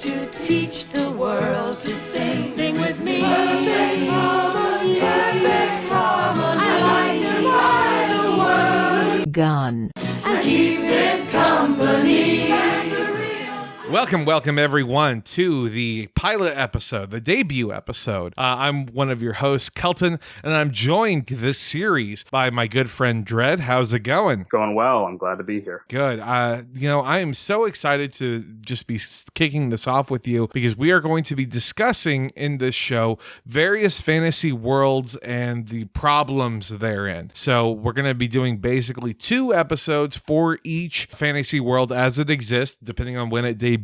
to teach the world to sing. Sing with me. Perfect harmony, perfect harmony. I like to ride the world. Gun. And keep it company. Welcome everyone to the pilot episode, the debut episode. I'm one of your hosts, Kelton, and I'm joined this series by my good friend Dread. How's it going? Going well. I'm glad to be here. Good. I am so excited to just be kicking this off with you because we are going to be discussing in this show various fantasy worlds and the problems therein. So we're going to be doing basically 2 episodes for each fantasy world as it exists, depending on when it debuts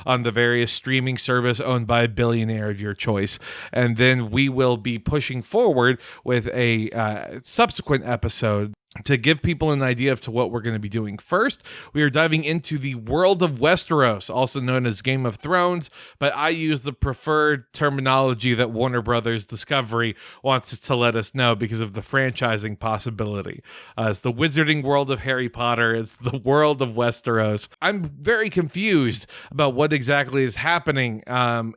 on the various streaming service owned by a billionaire of your choice. And then we will be pushing forward with a subsequent episode to give people an idea of to what we're going to be doing. First, we are diving into the world of Westeros, also known as Game of Thrones, but I use the preferred terminology that Warner Brothers Discovery wants us to let us know because of the franchising possibility. It's the wizarding world of Harry Potter. It's the world of Westeros. I'm very confused about what exactly is happening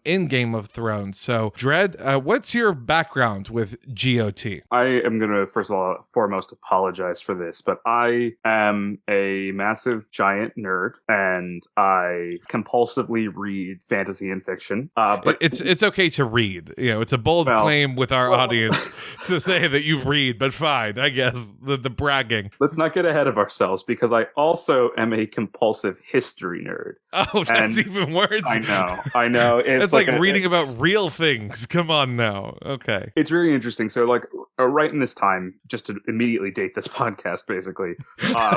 in Game of Thrones. So, Dread, what's your background with GOT? I am going to, first of all, foremost apologize for this, but I am a massive giant nerd and I compulsively read fantasy and fiction. But it's okay to read. It's a bold claim with our audience to say that you read, but fine, I guess the bragging. Let's not get ahead of ourselves because I also am a compulsive history nerd. Oh, that's even worse. I know. It's like reading about real things. Come on now. Okay. It's really interesting. So right in this time, just to immediately date this podcast, basically,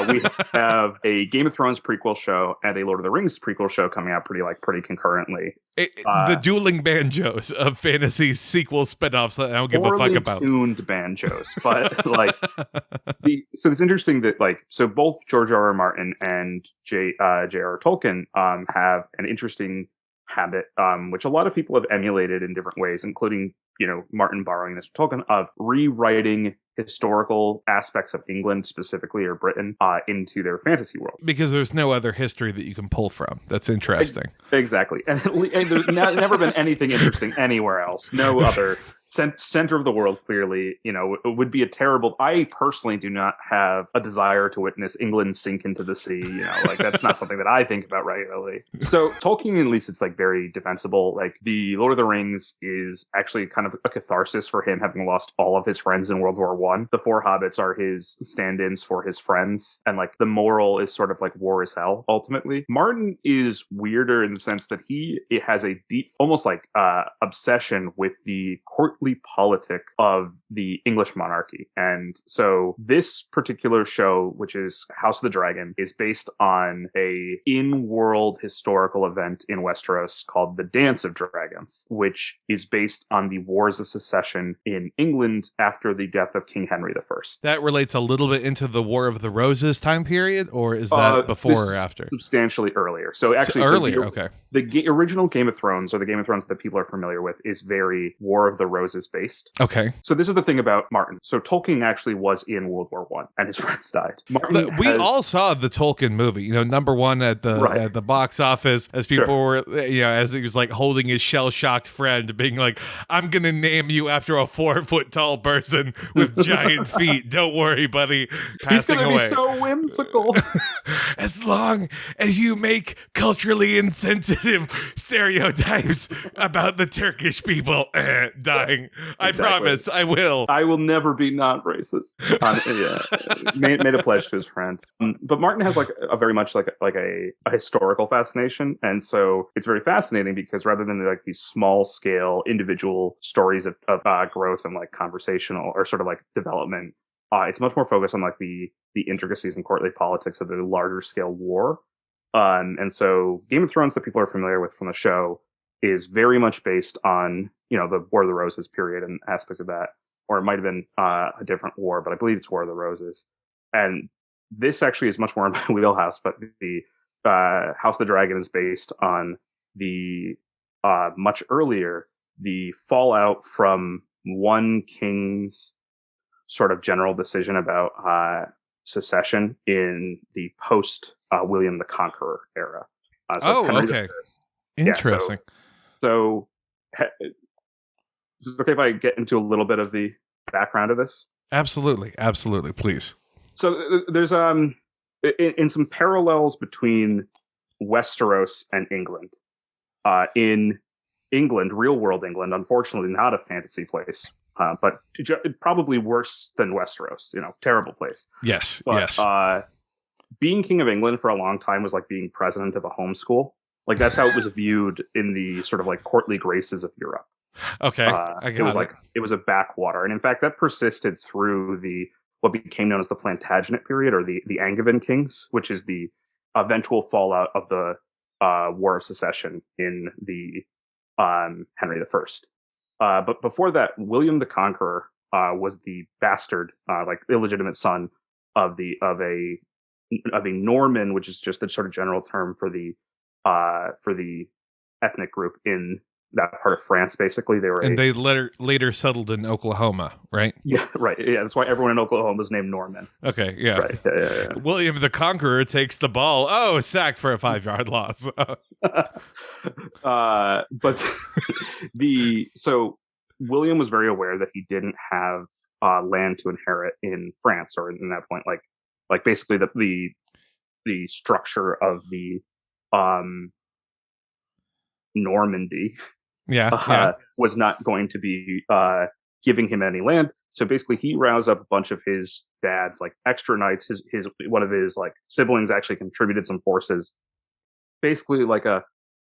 we have a Game of Thrones prequel show and a Lord of the Rings prequel show coming out pretty concurrently. The dueling banjos of fantasy sequel spinoffs that I don't give a fuck about. Tuned banjos, but so it's interesting that so both George R.R. Martin and J.R.R. Tolkien have an interesting habit, which a lot of people have emulated in different ways, including Martin borrowing this from Tolkien, of rewriting historical aspects of England specifically, or Britain, into their fantasy world. Because there's no other history that you can pull from. That's interesting. Exactly. And there's never been anything interesting anywhere else. No other center of the world, clearly, it would be a terrible. I personally do not have a desire to witness England sink into the sea. That's not something that I think about regularly. So Tolkien, at least, it's very defensible. The Lord of the Rings is actually kind of a catharsis for him, having lost all of his friends in World War I. The 4 hobbits are his stand-ins for his friends, and the moral is sort of war is hell. Ultimately, Martin is weirder in the sense that it has a deep, almost obsession with the courtly politic of the English monarchy. And so this particular show, which is House of the Dragon, is based on a in-world historical event in Westeros called the Dance of Dragons, which is based on the Wars of Secession in England after the death of King Henry I. That relates a little bit into the War of the Roses time period, or is that before or after? Substantially earlier. So actually, earlier, okay. The original Game of Thrones, or the Game of Thrones that people are familiar with, is very War of the Roses based. Okay. So this is the thing about Martin. So Tolkien actually was in World War I, and his friends died. We all saw the Tolkien movie. Number one at the box office, as people were, as he was holding his shell-shocked friend, being like, "I'm gonna name you after a 4-foot tall person with giant feet. Don't worry, buddy." Passing away. He's gonna be so whimsical. As long as you make culturally insensitive stereotypes about the Turkish people dying, I promise I will. I will never be not racist. Made a pledge to his friend. But Martin has a very much a historical fascination, and so it's very fascinating because rather than these small scale individual stories of growth and conversational or sort of development, it's much more focused on the intricacies and courtly politics of the larger scale war. And so Game of Thrones, that people are familiar with from the show, is very much based on, the War of the Roses period and aspects of that. Or it might have been a different war, but I believe it's War of the Roses. And this actually is much more in my wheelhouse, but the House of the Dragon is based on the much earlier, the fallout from one king's sort of general decision about secession in the post William the Conqueror era. Okay. Interesting. So, is it okay if I get into a little bit of the background of this? Absolutely, please. So there's in some parallels between Westeros and England. In England, real world England, unfortunately not a fantasy place, but probably worse than Westeros. Terrible place. Yes, but, yes. Being king of England for a long time was like being president of a homeschool. Like that's how it was viewed in the sort of like courtly graces of Europe. Okay, it was a backwater, and in fact, that persisted through what became known as the Plantagenet period, or the Angevin kings, which is the eventual fallout of the War of Secession in the Henry I. But before that, William the Conqueror was the bastard, like illegitimate son of a Norman, which is just a sort of general term for the ethnic group in that part of France. Basically, they later settled in Oklahoma, right? Yeah, right. Yeah, that's why everyone in Oklahoma is named Norman. Okay, yeah. Right. Yeah. William the Conqueror takes the ball. Oh, sacked for a 5-yard loss. But so William was very aware that he didn't have land to inherit in France, or in that point, like basically the structure of the Normandy was not going to be giving him any land. So basically he roused up a bunch of his dad's like extra knights. His one of his like siblings actually contributed some forces. Basically like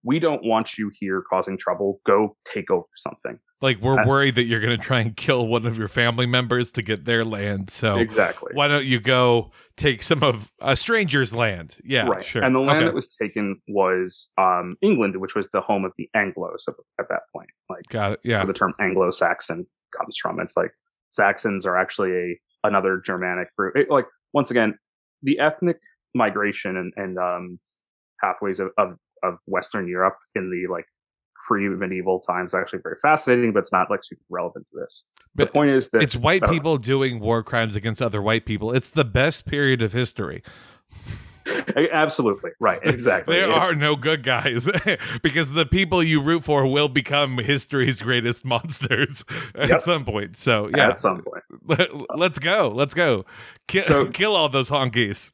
we don't want you here causing trouble. Go take over something. Like we're worried that you're going to try and kill one of your family members to get their land. So exactly. Why don't you go take some of a stranger's land? Yeah, right. Sure. And the land that was taken was England, which was the home of the Anglos at that point. Like, got it. Yeah. Where the term Anglo-Saxon comes from. It's like Saxons are actually another Germanic group. Like once again, the ethnic migration and pathways of Western Europe in the like pre-medieval times is actually very fascinating, but it's not like super relevant to this. The point is that it's white people doing war crimes against other white people. It's the best period of history. Absolutely right. Exactly. There are no good guys because the people you root for will become history's greatest monsters at some point. So yeah, at some point, let's go. Kill all those honkies.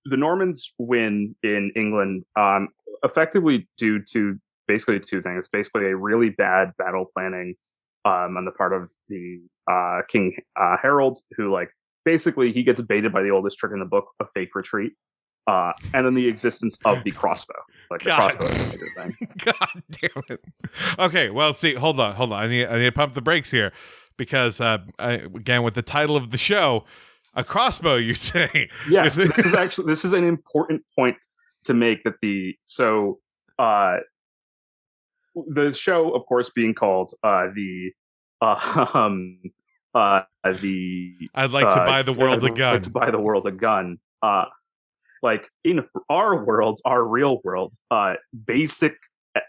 The Normans win in England effectively due to basically two things. Basically, a really bad battle planning on the part of the King Harold, who like basically he gets baited by the oldest trick in the book, a fake retreat, and then the existence of the crossbow. Like the crossbow is a major thing. God damn it. Okay, well, see, hold on. I need to pump the brakes here because again, with the title of the show. A crossbow, you say? Yes, this is an important point to make. That the show, of course, being called I'd like to buy the world a gun. Like to buy the world a gun. Like in our world, our real world, basic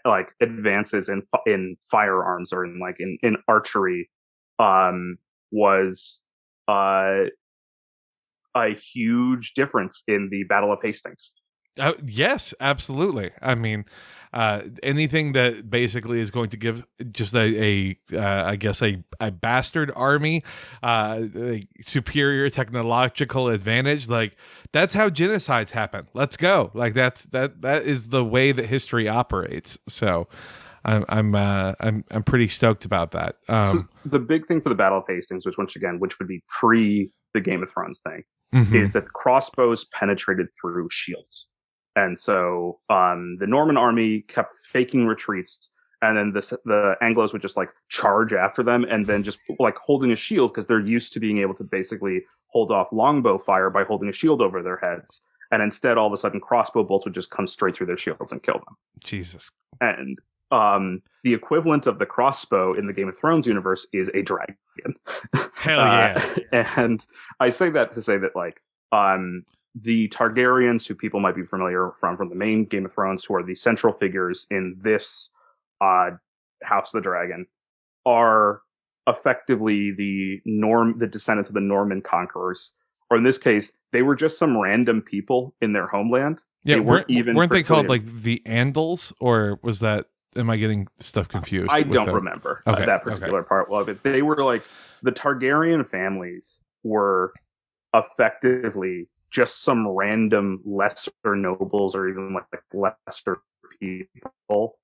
like advances in firearms or in archery, was a huge difference in the Battle of Hastings. Yes, absolutely. I mean, anything that basically is going to give just I guess a bastard army a superior technological advantage, like that's how genocides happen. Let's go. Like that is the way that history operates. So I'm pretty stoked about that. So the big thing for the Battle of Hastings, which would be pre the Game of Thrones thing, is that crossbows penetrated through shields. And so the Norman army kept faking retreats, and then the Anglos would just like charge after them and then just like holding a shield because they're used to being able to basically hold off longbow fire by holding a shield over their heads. And instead, all of a sudden, crossbow bolts would just come straight through their shields and kill them. Jesus. And the equivalent of the crossbow in the Game of Thrones universe is a dragon. Hell yeah. And I say that to say that like the Targaryens, who people might be familiar from the main Game of Thrones, who are the central figures in this House of the Dragon, are effectively the descendants of the Norman conquerors, or in this case, they were just some random people in their homeland. Yeah, they weren't they called like the Andals, or was that? Am I getting stuff confused? I don't remember that particular part of it. They were like the Targaryen families were effectively just some random lesser nobles or even like lesser people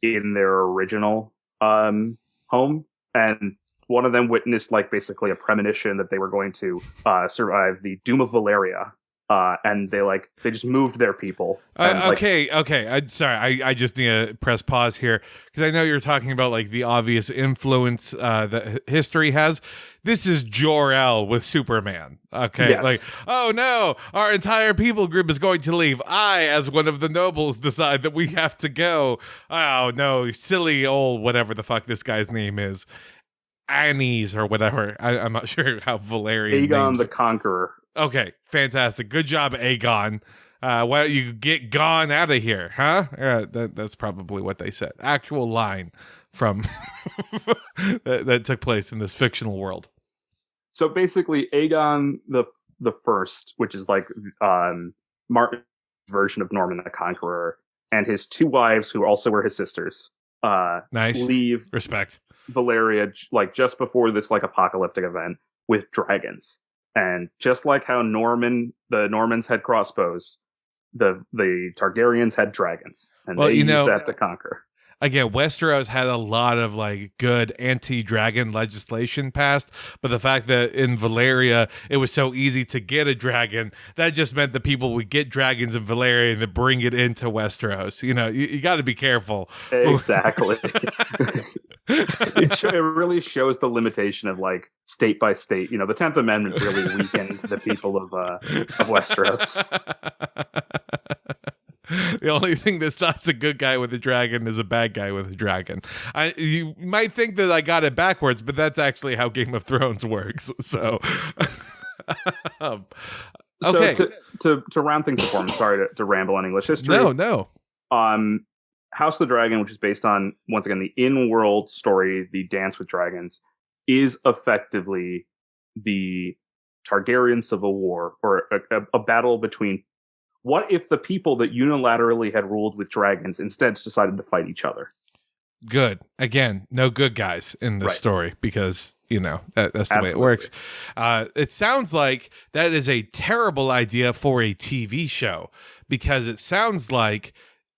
in their original home, and one of them witnessed like basically a premonition that they were going to survive the Doom of Valeria. And they just moved their people. Okay. I'm sorry. I just need to press pause here because I know you're talking about like the obvious influence that history has. This is Jor-El with Superman. Okay, yes. Like, oh no, our entire people group is going to leave. I, as one of the nobles, decide that we have to go. Oh no, silly old whatever the fuck this guy's name is, Annie's or whatever. I'm not sure how Valerian. Aegon the Conqueror. Okay, fantastic. Good job, Aegon. Why don't you get gone out of here, huh? That's probably what they said. Actual line from that took place in this fictional world. So basically, Aegon the First, which is like Martin's version of Norman the Conqueror, and his two wives, who also were his sisters, nice. Leave respect Valeria like just before this like apocalyptic event with dragons. And just like how the Normans had crossbows, the Targaryens had dragons, and they used that to conquer. Again, Westeros had a lot of like good anti-dragon legislation passed, but the fact that in Valeria it was so easy to get a dragon, that just meant that people would get dragons in Valeria and then bring it into Westeros. You got to be careful. Exactly. It really shows the limitation of like state by state. The 10th Amendment really weakened the people of Westeros. The only thing that stops a good guy with a dragon is a bad guy with a dragon. You might think that I got it backwards, but that's actually how Game of Thrones works. So, okay. So to round things up, I'm sorry to ramble on English history. No. House of the Dragon, which is based on, once again, the in-world story, the Dance with Dragons, is effectively the Targaryen Civil War, or a battle between what if the people that unilaterally had ruled with dragons instead decided to fight each other? Good. Again, no good guys in this story because, that's the way it works. It sounds like that is a terrible idea for a TV show because it sounds like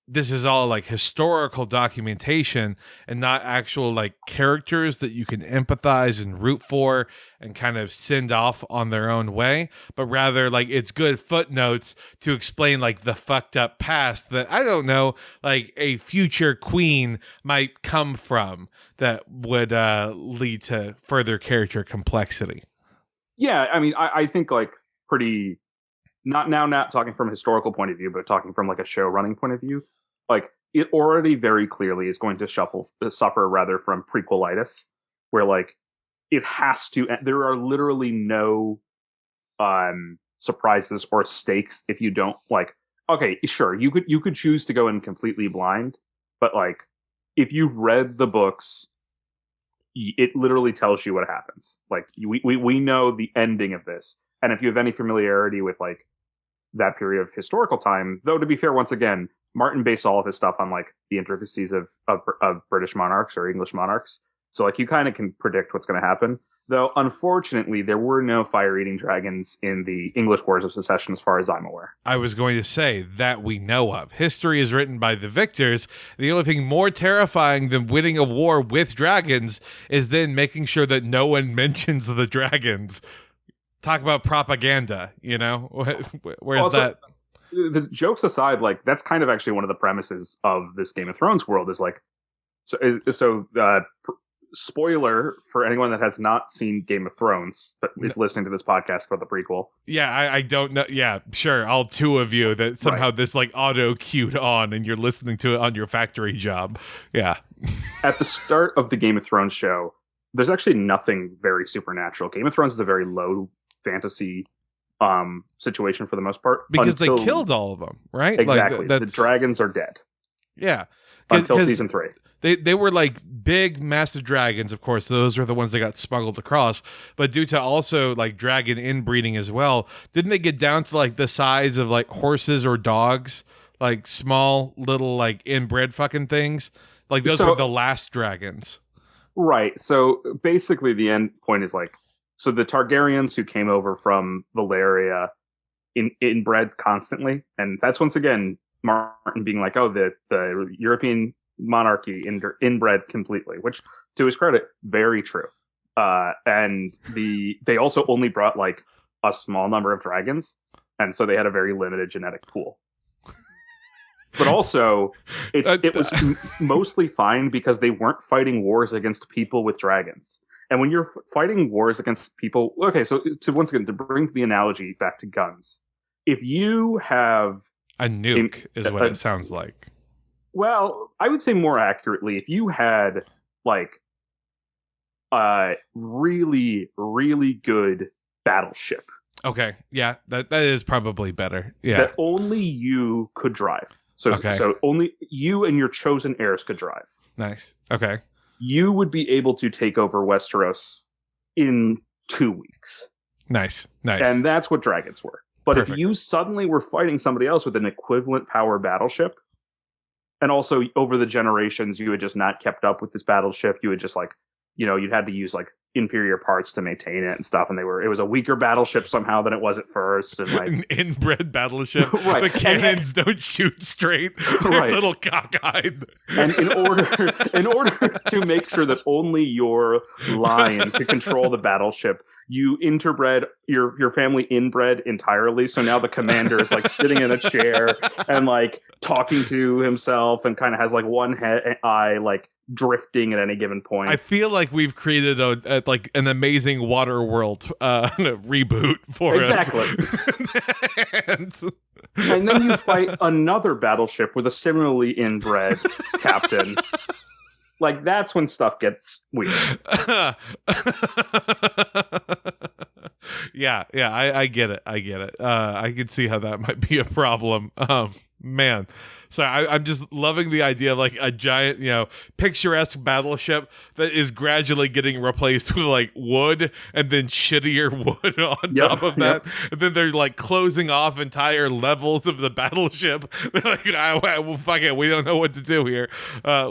this is all like historical documentation and not actual like characters that you can empathize and root for and kind of send off on their own way, but rather like it's good footnotes to explain like the fucked up past that, I don't know, like a future queen might come from that would lead to further character complexity. Yeah, I mean, I think like pretty, not talking from a historical point of view, but talking from like a show running point of view, like it already very clearly is going to suffer rather from prequelitis, where like it has to. There are literally no surprises or stakes if you don't like. Okay, sure, you could choose to go in completely blind, but like if you've read the books, it literally tells you what happens. Like we know the ending of this, and if you have any familiarity with like that period of historical time, though to be fair, once again, Martin based all of his stuff on like the intricacies of British monarchs or English monarchs. So like you kind of can predict what's going to happen. Though unfortunately, there were no fire-eating dragons in the English Wars of Secession, as far as I'm aware. I was going to say that we know of. History is written by the victors. The only thing more terrifying than winning a war with dragons is then making sure that no one mentions the dragons. Talk about propaganda, Where's also, that? The jokes aside, like that's kind of actually one of the premises of this Game of Thrones world is like, spoiler for anyone that has not seen Game of Thrones but is listening to this podcast about the prequel. Yeah, I don't know. Yeah, sure. All two of you that somehow this like auto cued on and you're listening to it on your factory job. Yeah. At the start of the Game of Thrones show, there's actually nothing very supernatural. Game of Thrones is a very low fantasy situation for the most part, because they killed all of them, right? Exactly. Like, the dragons are dead. Yeah, until season 3. They were like big, massive dragons, of course. Those were the ones that got smuggled across. But due to also like dragon inbreeding as well, didn't they get down to like the size of like horses or dogs? Like small, little, like inbred fucking things? Like those were the last dragons. Right. So basically the end point is like, so the Targaryens who came over from Valyria inbred constantly. And that's once again Martin being like, oh, the European monarchy inbred completely, which to his credit, very true. And they also only brought like a small number of dragons, and so they had a very limited genetic pool. But also, it was mostly fine because they weren't fighting wars against people with dragons. And when you're fighting wars against people, okay, so once again, to bring the analogy back to guns, if you have a nuke is what it sounds like. Well, I would say more accurately, if you had like a really, really good battleship. Okay, yeah, that is probably better. Yeah, that only you could drive. So only you and your chosen heirs could drive. Nice. Okay. You would be able to take over Westeros in 2 weeks. Nice. And that's what dragons were. But Perfect. If you suddenly were fighting somebody else with an equivalent power battleship, and also over the generations, you had just not kept up with this battleship, you would just like, you'd had to use like inferior parts to maintain it and stuff, and it was a weaker battleship somehow than it was at first, and like an inbred battleship. Right. The cannons don't shoot straight. They're right. little cockeyed. And in order to make sure that only your line could control the battleship, you interbred your family inbred entirely. So now the commander is like sitting in a chair and like talking to himself and kind of has like one eye like drifting at any given point. I feel like we've created like an amazing water world reboot for exactly. us. And then you fight another battleship with a similarly inbred captain. Like that's when stuff gets weird. Yeah, I get it. I can see how that might be a problem. Man. So I'm just loving the idea of like a giant, picturesque battleship that is gradually getting replaced with like wood and then shittier wood on top of that. And then they're like closing off entire levels of the battleship. They're like, well, fuck it. We don't know what to do here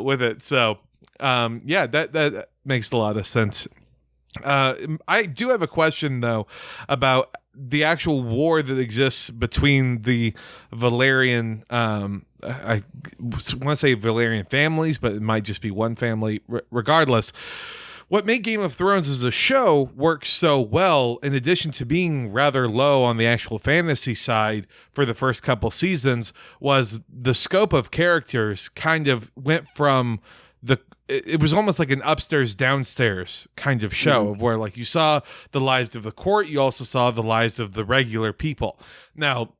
with it. So, that makes a lot of sense. I do have a question though about the actual war that exists between the Valyrian, I want to say Valyrian families, but it might just be one family. Regardless, what made Game of Thrones as a show work so well, in addition to being rather low on the actual fantasy side for the first couple seasons, was the scope of characters kind of went from it was almost like an upstairs downstairs kind of show of where like you saw the lives of the court, you also saw the lives of the regular people. Now,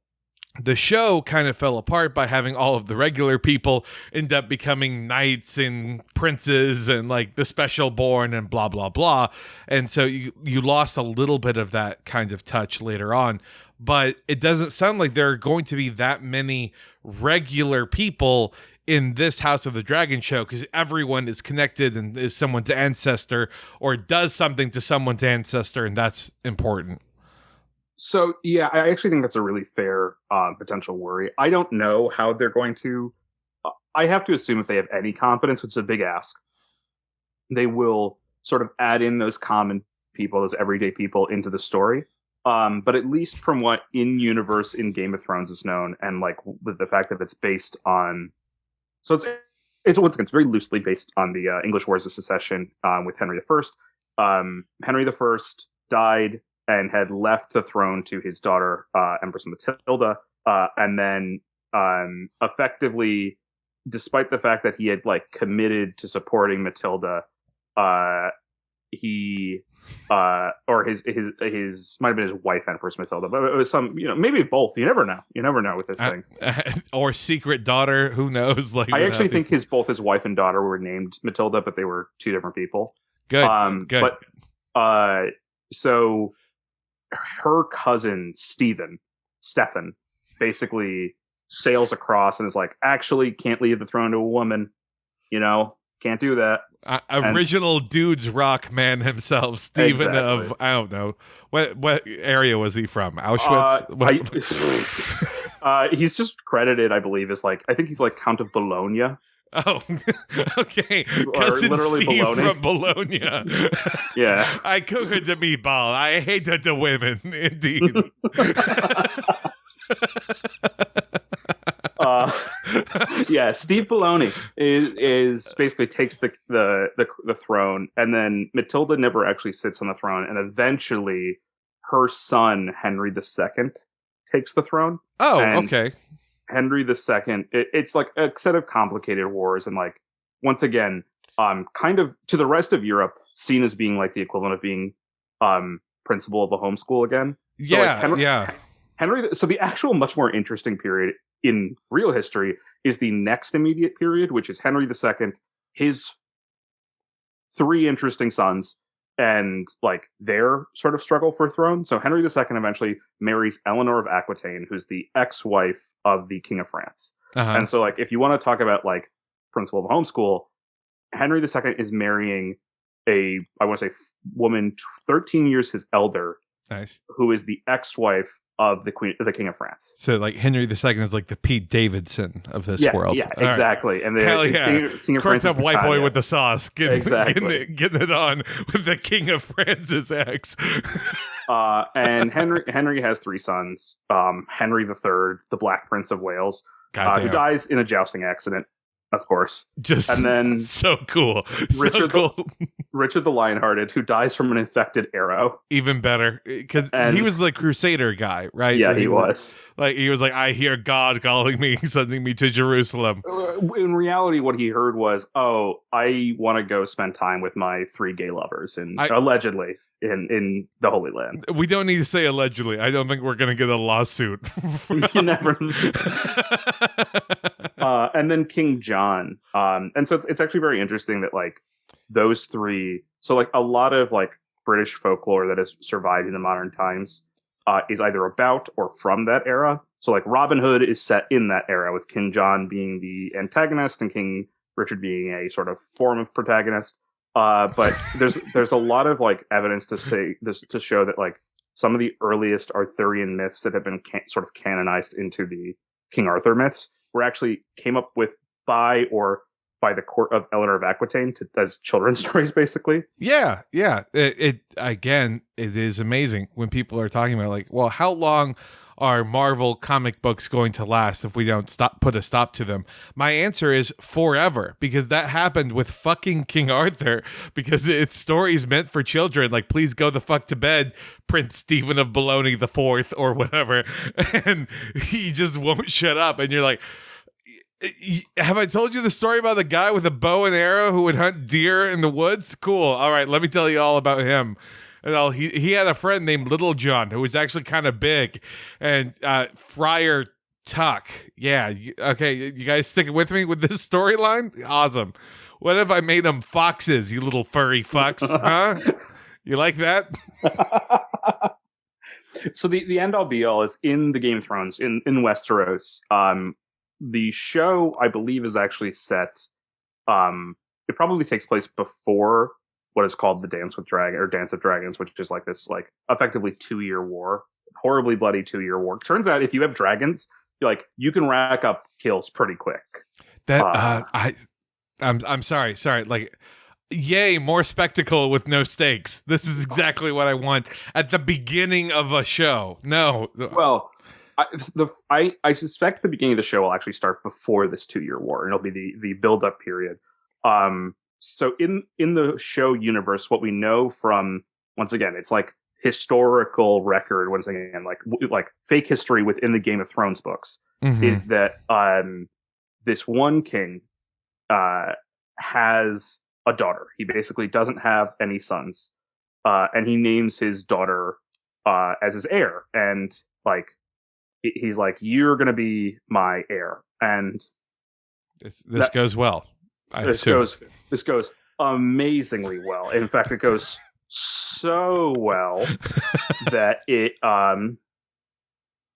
the show kind of fell apart by having all of the regular people end up becoming knights and princes and like the special born and blah, blah, blah. And so you lost a little bit of that kind of touch later on. But it doesn't sound like there are going to be that many regular people in this House of the Dragon show, because everyone is connected and is someone to ancestor or does something to someone to ancestor, and that's important. So, yeah, I actually think that's a really fair potential worry. I don't know how they're going to... I have to assume if they have any confidence, which is a big ask, they will sort of add in those common people, those everyday people into the story. But at least from what in-universe in Game of Thrones is known, and like with the fact that it's based on... So it's once again, it's very loosely based on the English Wars of Secession with Henry I. Henry I died and had left the throne to his daughter, Empress Matilda, and then effectively, despite the fact that he had like committed to supporting Matilda, he or his might have been his wife, Empress Matilda, but it was some, maybe both. You never know with these things. Or secret daughter, who knows? Like, I actually think both his wife and daughter were named Matilda, but they were two different people. Good. Good. But so her cousin Stephen, basically sails across and is like, actually can't leave the throne to a woman, Can't do that. Original dudes rock man himself, Stephen Exactly. of, I don't know, what area was he from? Auschwitz? He's just credited, I believe, as I think he's Count of Bologna. Oh, okay. Or literally Steve Bologna. from Bologna. Yeah. I cook the meatball. I hate the women, indeed. Yeah, Steve Bologna is basically takes the throne, and then Matilda never actually sits on the throne, and eventually her son Henry II takes the throne. Oh, and okay. Henry II, it's like a set of complicated wars, and once again, kind of to the rest of Europe, seen as being the equivalent of being principal of a homeschool again. So, Henry. So the actual much more interesting period in real history is the next immediate period, which is Henry II, his three interesting sons, and their sort of struggle for throne. So Henry II eventually marries Eleanor of Aquitaine, who's the ex-wife of the King of France. Uh-huh. And so if you want to talk about principle of homeschool, Henry II is marrying I want to say woman 13 years his elder, nice, who is the ex-wife of the King of France. So Henry II is the Pete Davidson of this world. Yeah, all exactly. Right. And the Hell yeah. King of France up white boy with the sauce. Getting it on with the King of France's ex. And Henry has three sons. Henry III, the Black Prince of Wales, who dies in a jousting accident, of course. And then so cool. Richard the Lionhearted, who dies from an infected arrow. Even better, because he was the Crusader guy, right? Yeah, he was. He was I hear God calling me, sending me to Jerusalem. In reality, what he heard was, "Oh, I want to go spend time with my three gay lovers," and allegedly in the Holy Land. We don't need to say allegedly. I don't think we're going to get a lawsuit. You never. And then King John, and so it's actually very interesting that those three. So a lot of British folklore that has survived in the modern times is either about or from that era. So Robin Hood is set in that era, with King John being the antagonist and King Richard being a sort of form of protagonist. But there's a lot of evidence to show that some of the earliest Arthurian myths that have been sort of canonized into the King Arthur myths were actually came up with by the court of Eleanor of Aquitaine as children's stories, basically. Yeah. It is amazing when people are talking about well, how long are Marvel comic books going to last if we don't put a stop to them? My answer is forever, because that happened with fucking King Arthur, because it's stories meant for children. Please go the fuck to bed, Prince Stephen of Bologna the Fourth or whatever, and he just won't shut up. And you're have I told you the story about the guy with a bow and arrow who would hunt deer in the woods? Cool. All right, let me tell you all about him. And he had a friend named Little John who was actually kind of big, and Friar Tuck. Yeah. Okay. You guys sticking with me with this storyline? Awesome. What if I made them foxes, you little furry fucks? Huh? You like that? So the end all be all is in the Game of Thrones in Westeros. The show, I believe, is actually set. It probably takes place before what is called the Dance of Dragons, which is this effectively 2-year war, horribly bloody 2-year war. Turns out if you have dragons, you can rack up kills pretty quick. I'm sorry. Yay, more spectacle with no stakes. This is exactly what I want at the beginning of a show. No. Well, I suspect the beginning of the show will actually start before this 2-year war, and it'll be the build-up period. So in the show universe, what we know from, once again, it's historical record, once again, like fake history within the Game of Thrones books, is that this one king has a daughter. He basically doesn't have any sons, and he names his daughter as his heir, and he's you're gonna be my heir, and this goes well. This goes amazingly well. In fact, it goes so well that it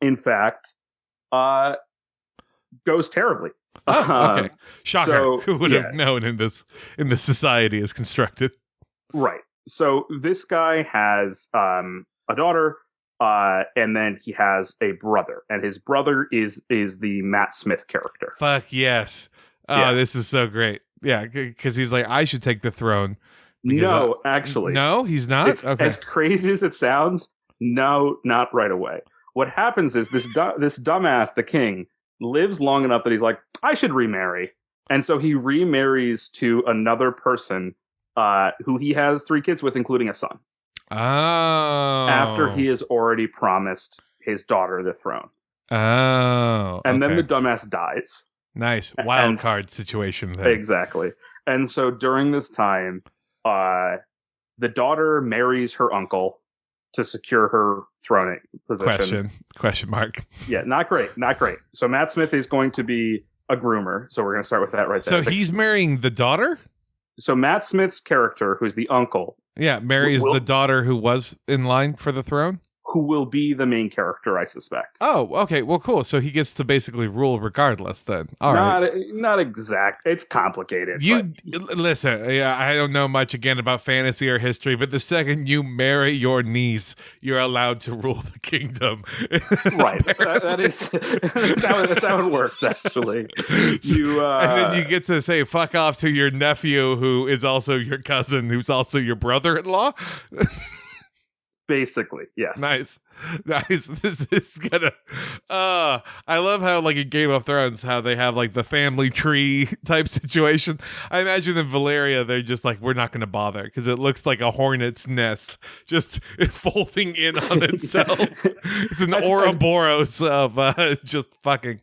in fact goes terribly Oh, okay. Shocker. So, Who would have known in this society as constructed? Right. So this guy has a daughter, and then he has a brother, and his brother is the Matt Smith character. Fuck yes. Oh, this is so great. Yeah, because he's like, I should take the throne. No, actually. No, he's not? Okay. As crazy as it sounds, no, not right away. What happens is this dumbass, the king, lives long enough that he's like, I should remarry. And so he remarries to another person who he has 3 kids with, including a son. Oh. After he has already promised his daughter the throne. Oh. And then the dumbass dies. Nice. Wild card situation there. Exactly. And so during this time, the daughter marries her uncle to secure her throne position. Question mark. Yeah, not great. So Matt Smith is going to be a groomer. So we're going to start with that right there. So he's marrying the daughter? So Matt Smith's character, who's the uncle. Yeah, marries the daughter who was in line for the throne? Who will be the main character, I suspect. Oh, okay. Well, cool. So he gets to basically rule regardless then. All right. Not exact. It's complicated. Listen, I don't know much again about fantasy or history, but the second you marry your niece, you're allowed to rule the kingdom. Right. That's how it works, actually. And then you get to say fuck off to your nephew, who is also your cousin, who's also your brother-in-law. Basically, yes. Nice. This is gonna. I love how, like in Game of Thrones, how they have like the family tree type situation. I imagine in Valyria, they're just like, we're not gonna bother because it looks like a hornet's nest just folding in on itself. It's an Ouroboros of just fucking.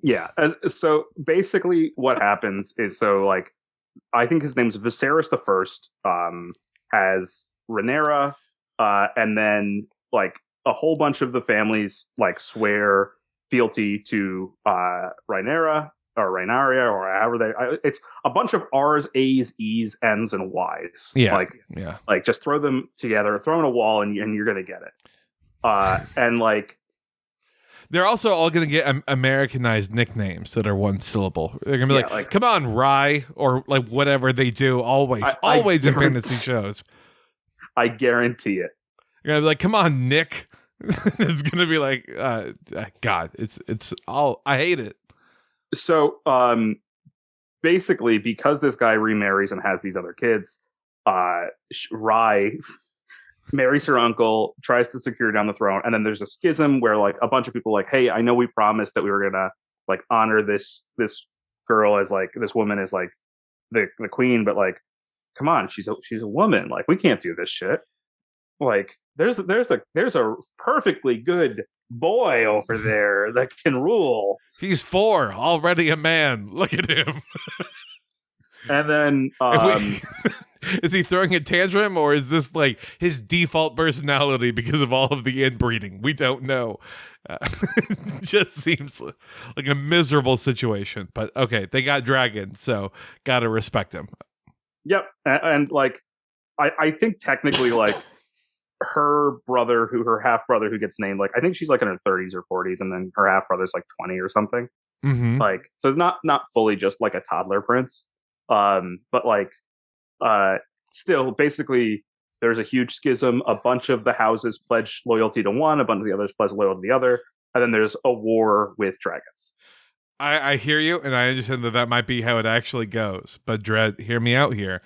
Yeah. So basically, what happens is like, I think his name's Viserys the First. Has Rhaenyra. And then, like, a whole bunch of the families, like, swear fealty to Rhaenyra or Rhaenyra or however it's a bunch of R's, A's, E's, N's, and Y's. Yeah. Like, just throw them together, throw in a wall, and you're going to get it. And, like... They're also all going to get Americanized nicknames that are one syllable. They're going to be like, come on, Rye, or, like, whatever they do always in fantasy shows. I guarantee it. You're gonna be like, come on, Nick. It's gonna be like, God, it's all. I hate it. So, basically, because this guy remarries and has these other kids, Rye marries her uncle, tries to secure down the throne, and then there's a schism where like a bunch of people are like, hey, I know we promised that we were gonna like honor this girl as like this woman as like the queen, but like, come on, she's a woman. Like, we can't do this shit. Like, there's a perfectly good boy over there that can rule. He's 4, already a man. Look at him. And then, is he throwing a tantrum, or is this like his default personality because of all of the inbreeding? We don't know. It just seems like a miserable situation. But okay, they got dragons, so gotta respect him. Yep, and like, I think technically, like, her half brother who gets named, like, I think she's like in her 30s or 40s, and then her half brother's like 20 or something. Mm-hmm. Like, so not fully just like a toddler prince, but like, still, basically, there's a huge schism. A bunch of the houses pledge loyalty to one, a bunch of the others pledge loyalty to the other, and then there's a war with dragons. I hear you, and I understand that might be how it actually goes. But Dread, hear me out here.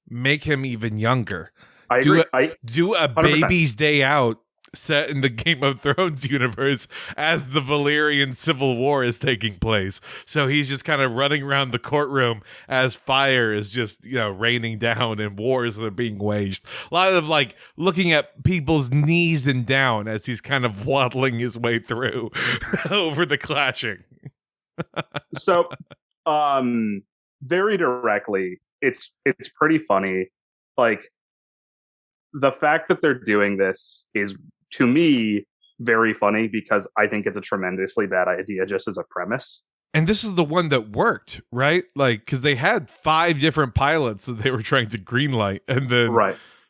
Make him even younger. I agree. Do a 100%. Baby's Day Out set in the Game of Thrones universe as the Valyrian Civil War is taking place. So he's just kind of running around the courtroom as fire is just, raining down and wars are being waged. A lot of like looking at people's knees and down as he's kind of waddling his way through over the clashing. So, very directly, it's pretty funny. Like, the fact that they're doing this is, to me, very funny because I think it's a tremendously bad idea just as a premise. And this is the one that worked, right? Like, because they had 5 different pilots that they were trying to greenlight, and then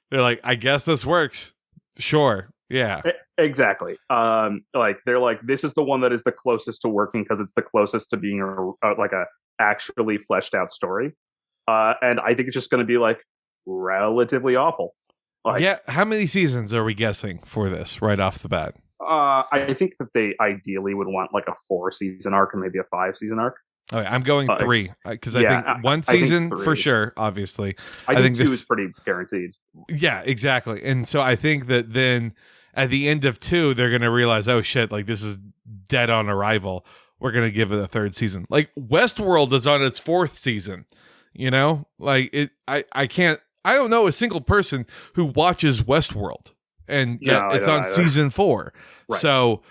they're like, I guess this works. Sure. Yeah. Exactly. Like they're like, this is the one that is the closest to working because it's the closest to being like a actually fleshed out story. And I think it's just going to be like relatively awful. Like, yeah. How many seasons are we guessing for this right off the bat? I think that they ideally would want like a 4-season arc or maybe a 5-season arc. Okay, I'm going 3 because yeah, I think one I think season 3. for sure. Obviously, I think 2 is pretty guaranteed. Yeah, exactly. And so I think that then at the end of 2, they're going to realize, oh shit, like this is dead on arrival. We're going to give it a 3rd season. Like Westworld is on its 4th season. You know, like I don't know a single person who watches Westworld, and yet it's on season 4. Right. So,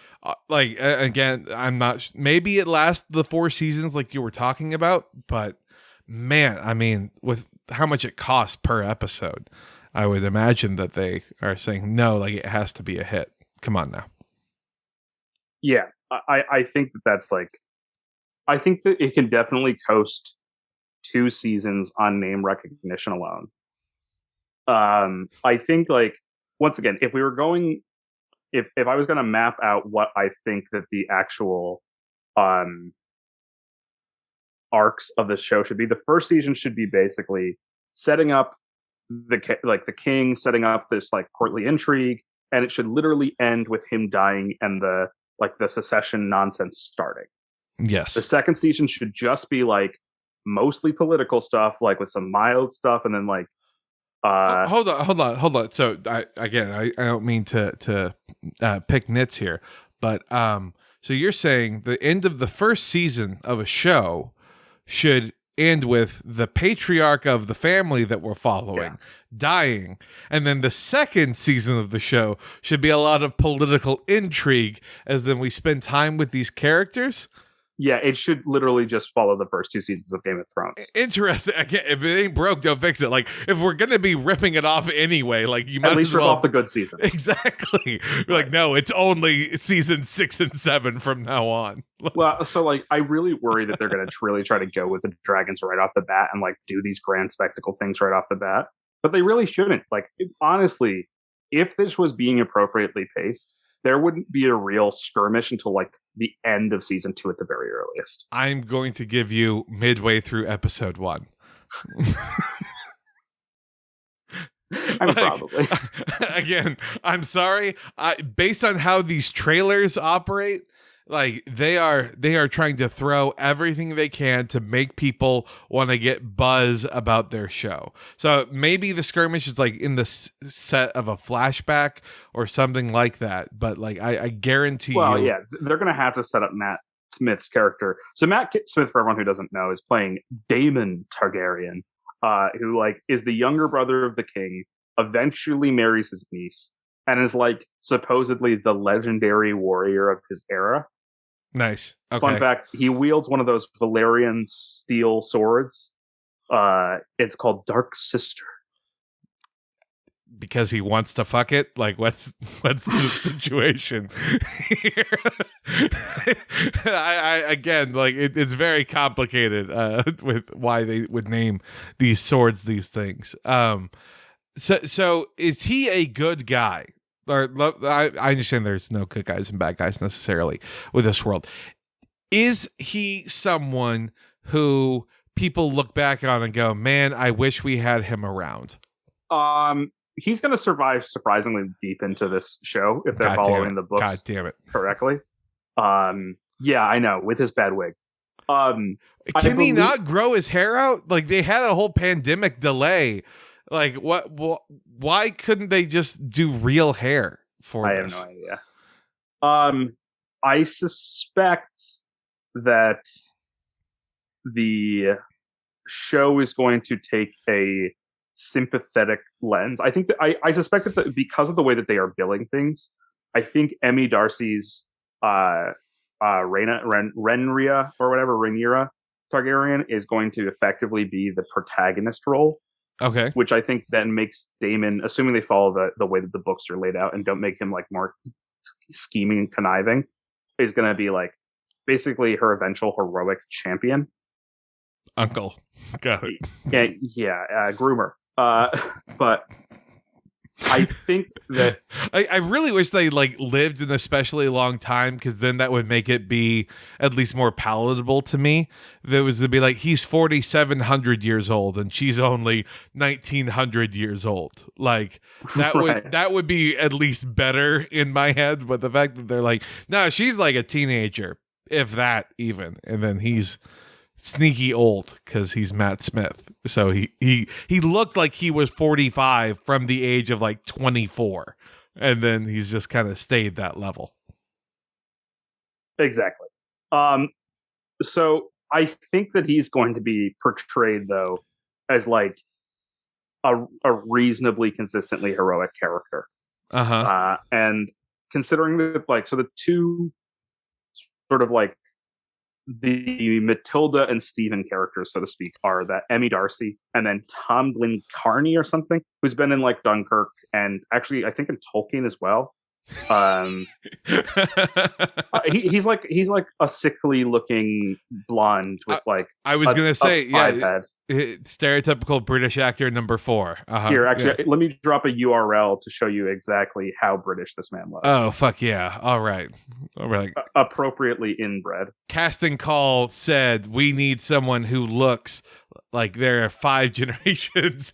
like again, I'm not. Maybe it lasts the 4 seasons, like you were talking about. But man, I mean, with how much it costs per episode, I would imagine that they are saying no, like it has to be a hit. Come on now. Yeah, I think that's like, I think that it can definitely coast 2 seasons on name recognition alone. I think like, once again, if we were going, if I was going to map out what I think that the actual arcs of the show should be, the first season should be basically setting up the king, setting up this like courtly intrigue, and it should literally end with him dying and the secession nonsense starting. Yes. The second season should just be like mostly political stuff, like with some mild stuff, and then like hold on. So I don't mean to pick nits here, but so you're saying the end of the first season of a show should end with the patriarch of the family that we're following dying, and then the second season of the show should be a lot of political intrigue as then we spend time with these characters. Yeah, it should literally just follow the first 2 seasons of Game of Thrones. Interesting. Again, if it ain't broke, don't fix it. Like, if we're gonna be ripping it off anyway, like you might at least rip off the good seasons. Exactly. Right. Like, no, it's only season 6 and 7 from now on. Well, so like, I really worry that they're gonna really try to go with the dragons right off the bat and like do these grand spectacle things right off the bat, but they really shouldn't. Like, honestly, if this was being appropriately paced, there wouldn't be a real skirmish until like the end of season 2 at the very earliest. I'm going to give you midway through episode 1. I'm probably. Again, I'm sorry. Based on how these trailers operate, like they are trying to throw everything they can to make people want to get buzz about their show. So maybe the skirmish is like in the set of a flashback or something like that. But like I guarantee you. Well, yeah, they're going to have to set up Matt Smith's character. So Matt Smith, for everyone who doesn't know, is playing Daemon Targaryen, who like is the younger brother of the king, eventually marries his niece, and is like supposedly the legendary warrior of his era. Nice. Okay. Fun fact, he wields one of those Valyrian steel swords. It's called Dark Sister. Because he wants to fuck it? Like, what's the situation here? I again, like, it's very complicated with why they would name these swords these things. So is he a good guy? Or I understand there's no good guys and bad guys necessarily with this world. Is he someone who people look back on and go, man, I wish we had him around? He's going to survive surprisingly deep into this show if they're following the books God damn it. correctly. Yeah, I know, with his bad wig. Can he not grow his hair out? Like, they had a whole pandemic delay. Like, what? Why couldn't they just do real hair for this? I have no idea. I suspect that the show is going to take a sympathetic lens. I think that I suspect that because of the way that they are billing things, I think Emmy Darcy's Rhaenyra or whatever, Rhaenyra Targaryen is going to effectively be the protagonist role. Okay. Which I think then makes Daemon, assuming they follow the way that the books are laid out and don't make him like more scheming and conniving, is going to be like basically her eventual heroic champion. Uncle. Got it. Yeah, groomer. But I think that I really wish they like lived an especially long time, because then that would make it be at least more palatable to me. There was to be like, he's 4,700 years old and she's only 1,900 years old. Like that Right. that would be at least better in my head. But the fact that they're like, no, she's like a teenager, if that even, and then he's sneaky old because he's Matt Smith. So he looked like he was 45 from the age of like 24, and then he's just kind of stayed that level. Exactly. So I think that he's going to be portrayed though as like a reasonably consistently heroic character. And considering that, like, so the two sort of like the Matilda and Stephen characters, so to speak, are that Emmy Darcy and then Tom Glyn Carney or something, who's been in like Dunkirk and actually I think in Tolkien as well. He's like a sickly looking blonde with like I was gonna say head. Stereotypical British actor number 4. Here, actually, let me drop a URL to show you exactly how British this man was. Oh fuck yeah! All right. Appropriately inbred. Casting call said we need someone who looks like there are 5 generations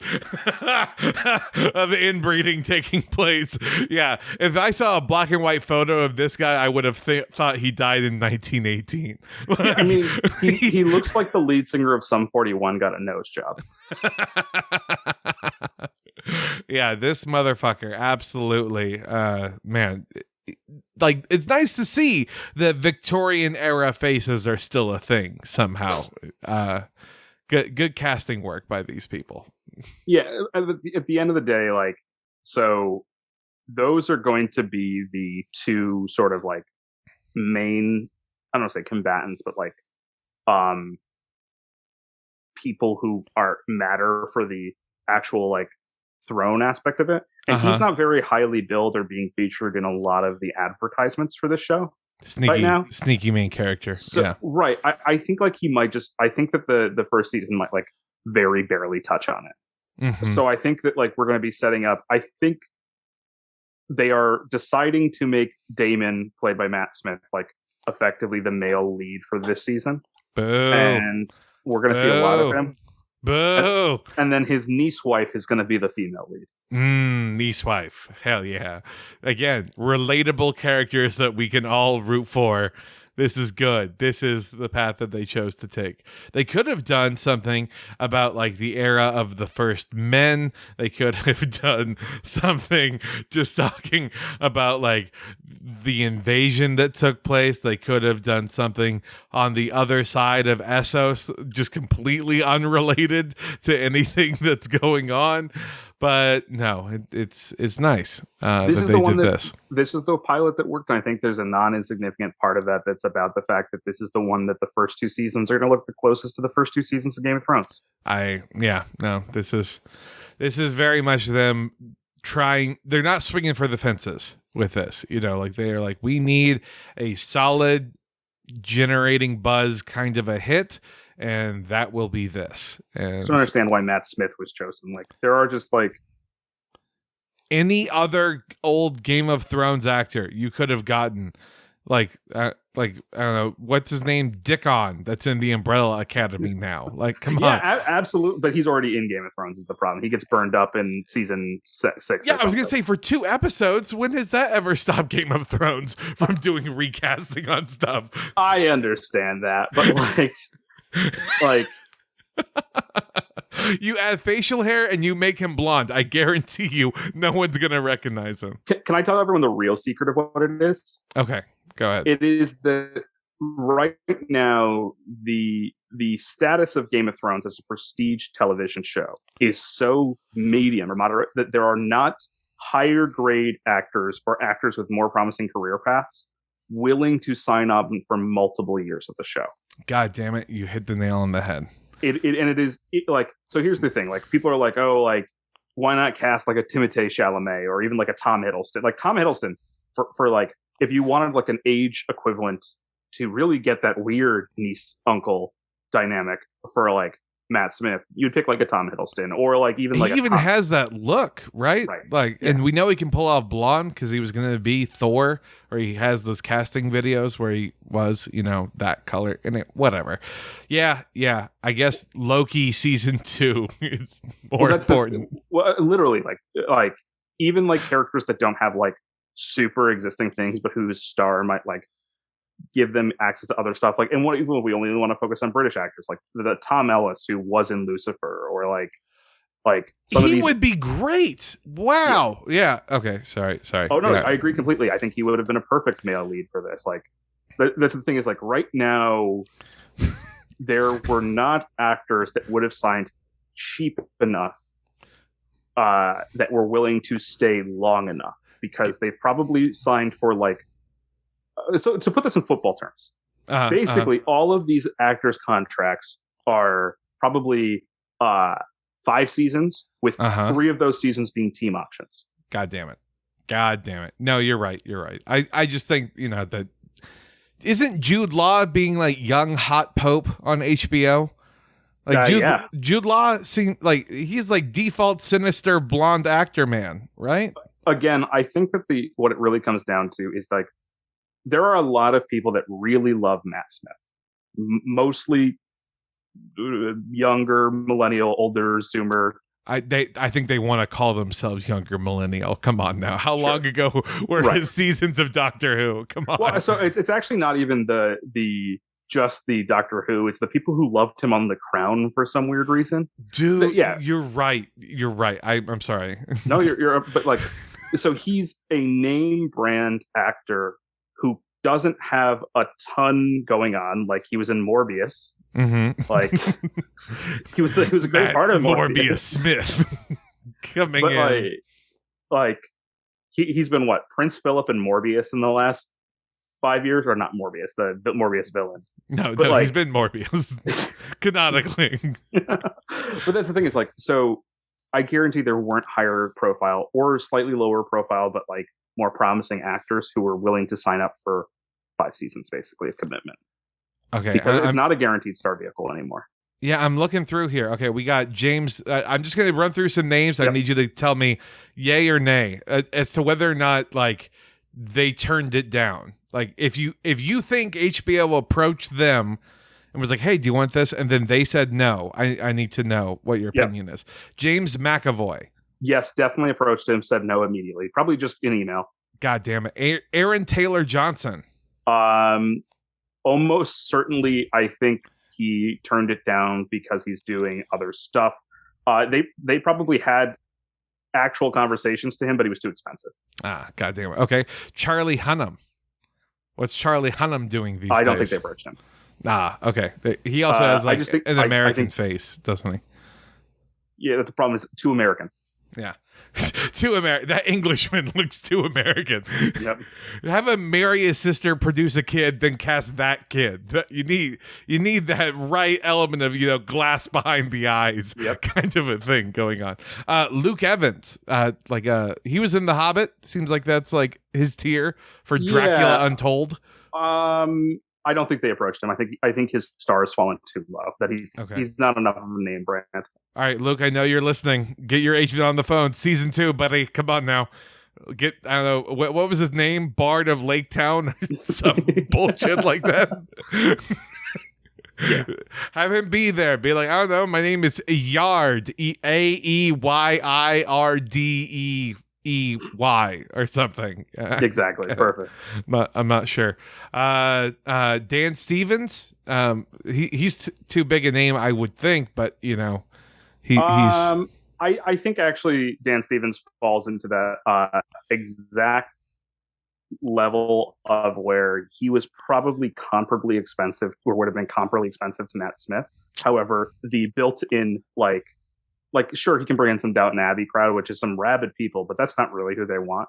of inbreeding taking place. Yeah, if I saw a black and white photo of this guy, I would have thought he died in 1918. Yeah, I mean, he looks like the lead singer of Sum 41 got a nose job. Yeah, this motherfucker, absolutely, man. Like, it's nice to see that Victorian era faces are still a thing somehow. Good casting work by these people. Yeah, at the end of the day, like, so those are going to be the two sort of like main, I don't want to say combatants, but like people who are matter for the actual like throne aspect of it. And he's not very highly billed or being featured in a lot of the advertisements for this show. Sneaky main character. So, yeah. Right. I think like he might just, I think that the first season might like very barely touch on it. Mm-hmm. So I think that like we're going to be setting up, I think they are deciding to make Damon, played by Matt Smith, like effectively the male lead for this season. Boo. And we're going to see a lot of him. Boo. And then his niece wife is going to be the female lead. Niece wife. Hell yeah. Again, relatable characters that we can all root for. This is good. This is the path that they chose to take. They could have done something about like the era of the first men. They could have done something just talking about like the invasion that took place. They could have done something on the other side of Essos, just completely unrelated to anything that's going on. But no, it's nice that they did this. This is the pilot that worked. And I think there's a non-insignificant part of that that's about the fact that this is the one that the first 2 seasons are going to look the closest to the first 2 seasons of Game of Thrones. This is very much them trying. They're not swinging for the fences with this. You know, like they are like, we need a solid generating buzz kind of a hit. And that will be this. And I don't understand why Matt Smith was chosen. Like, there are just like any other old Game of Thrones actor you could have gotten, like I don't know, what's his name, Dickon, that's in the Umbrella Academy now. Like, come on, absolutely. But he's already in Game of Thrones is the problem. He gets burned up in season 6. Yeah, I was gonna say for 2 episodes. When has that ever stopped Game of Thrones from doing recasting on stuff? I understand that, but like you add facial hair and you make him blonde, I guarantee you no one's gonna recognize him. Can I tell everyone the real secret of what it is? Okay, go ahead. It is right now the status of Game of Thrones as a prestige television show is so medium or moderate that there are not higher grade actors or actors with more promising career paths willing to sign up for multiple years of the show. God damn it, you hit the nail on the head. It is like, so here's the thing, like people are like, oh, like why not cast like a Timothée Chalamet or even like a Tom Hiddleston? Like Tom Hiddleston for like, if you wanted like an age equivalent to really get that weird niece uncle dynamic for like Matt Smith, you'd pick like a Tom Hiddleston or like even like he even has that look, right? Like, Yeah. and we know he can pull off blonde because he was going to be Thor, or he has those casting videos where he was, that color in it. Whatever. Yeah. I guess Loki season 2 is more important. Literally, like even like characters that don't have like super existing things, but whose star might like give them access to other stuff. Like, and what even we only want to focus on British actors, like the Tom Ellis who was in Lucifer, or like some of these would be great. Wow. Yeah. Okay. Sorry. Oh no, yeah. I agree completely. I think he would have been a perfect male lead for this. Like, that's the thing is like right now, there were not actors that would have signed cheap enough that were willing to stay long enough, because they probably signed for like. So to put this in football terms, basically all of these actors' contracts are probably 5 seasons, with 3 of those seasons being team options. God damn it. No, you're right. I just think, that isn't Jude Law being like young hot pope on HBO? Like Jude Law seems like he's like default sinister blonde actor man, right? Again, I think that what it really comes down to is like, there are a lot of people that really love Matt Smith, mostly younger millennial, older Zoomer. I think they want to call themselves younger millennial. Come on now, how long ago were his seasons of Doctor Who? Come on. Well, so it's actually not even the Doctor Who. It's the people who loved him on The Crown for some weird reason. Dude, you're right. I'm sorry. No, you're but like, so he's a name brand actor who doesn't have a ton going on. Like, he was in Morbius. Mm-hmm. Like, he was a great part of Morbius Smith coming in. Like he's been what, Prince Philip and Morbius in the last 5 years, or not Morbius, the Morbius villain. No, he's been Morbius canonically. But that's the thing is like, so I guarantee there weren't higher profile or slightly lower profile, but like more promising actors who were willing to sign up for 5 seasons, basically, of commitment. Okay. Because it's not a guaranteed star vehicle anymore. Yeah, I'm looking through here. Okay, we got James. I'm just going to run through some names. Yep. I need you to tell me yay or nay as to whether or not like they turned it down. Like, if you think HBO approached them and was like, hey, do you want this? And then they said no, I need to know what your opinion is. James McAvoy. Yes, definitely approached him, said no immediately. Probably just in email. God damn it. Aaron Taylor Johnson. Almost certainly, I think he turned it down because he's doing other stuff. They probably had actual conversations to him, but he was too expensive. God damn it. Okay. Charlie Hunnam. What's Charlie Hunnam doing these days? I don't think they approached him. Okay. He also has like an American face, doesn't he? Yeah, that's the problem. Is too American. Yeah. Too American. That Englishman looks too American. Yep. Have him marry his sister, produce a kid, then cast that kid. You need that right element of, glass behind the eyes, kind of a thing going on. Luke Evans, he was in The Hobbit. Seems like that's like his tier for Dracula Untold. I don't think they approached him. I think his star has fallen too low. That he's not enough of a name brand. All right, Luke, I know you're listening. Get your agent on the phone. Season 2, buddy. Come on now. I don't know, what was his name? Bard of Lake Town? Some bullshit like that. Have him be there. Be like, I don't know, my name is Yard. AEYIRDEEY or something. Exactly. Perfect. I'm not sure. Dan Stevens. He's too big a name, I would think, but he's. I think actually Dan Stevens falls into that exact level of where he was probably comparably expensive, or would have been comparably expensive to Matt Smith. However, the built-in like sure, he can bring in some Downton Abbey crowd, which is some rabid people, but that's not really who they want.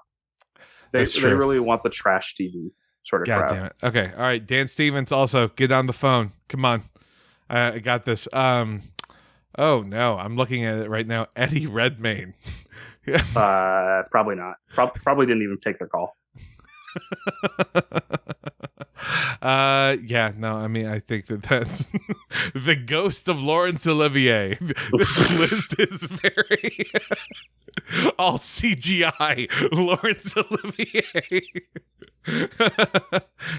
They really want the trash TV sort of crowd. God damn it. Okay. All right. Dan Stevens, also get on the phone. Come on. I got this. Oh no, I'm looking at it right now. Eddie Redmayne. Probably not. Probably didn't even take their call. Yeah, no, I mean, I think that's the ghost of Laurence Olivier. This list is very all CGI. Laurence Olivier.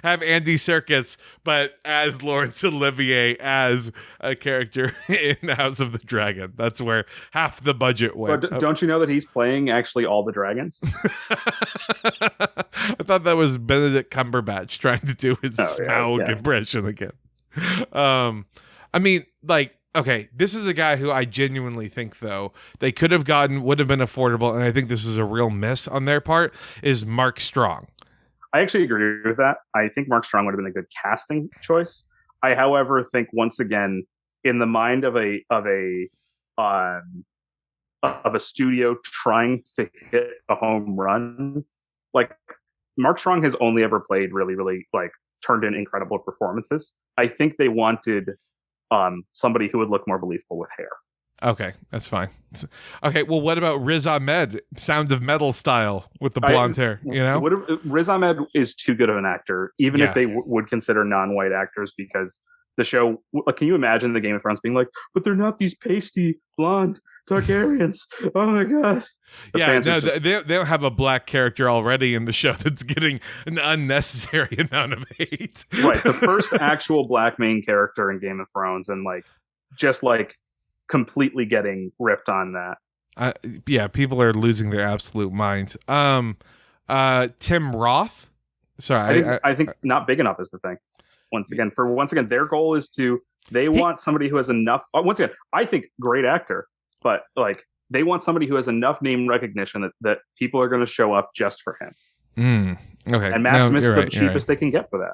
Have Andy Serkis, but as Laurence Olivier as a character in the House of the Dragon. That's where half the budget went. But don't you know that he's playing actually all the dragons? I thought that was Benedict Cumberbatch trying to do his Smaug impression again. I mean, like, okay, this is a guy who I genuinely think, though, they could have gotten, would have been affordable, and I think this is a real miss on their part, is Mark Strong. I actually agree with that. I think Mark Strong would have been a good casting choice. I, however, think once again, in the mind of a studio trying to hit a home run, like Mark Strong has only ever played really, really like turned in incredible performances. I think they wanted somebody who would look more believable with hair. Okay, that's fine. Okay, well, what about Riz Ahmed, Sound of Metal style with the blonde hair? You know, Riz Ahmed is too good of an actor, even if they would consider non-white actors, because the show. Can you imagine the Game of Thrones being like, but they're not these pasty blonde Targaryens? Oh my god! Yeah, no, they don't have a black character already in the show that's getting an unnecessary amount of hate. Right, the first actual black main character in Game of Thrones, and just completely getting ripped on that. Yeah, people are losing their absolute mind. Tim Roth. Sorry, I think not big enough is the thing. Once again, their goal is they want somebody who has enough. Once again, I think great actor, but they want somebody who has enough name recognition that people are going to show up just for him. Okay, and Matt Smith's the cheapest they can get for that.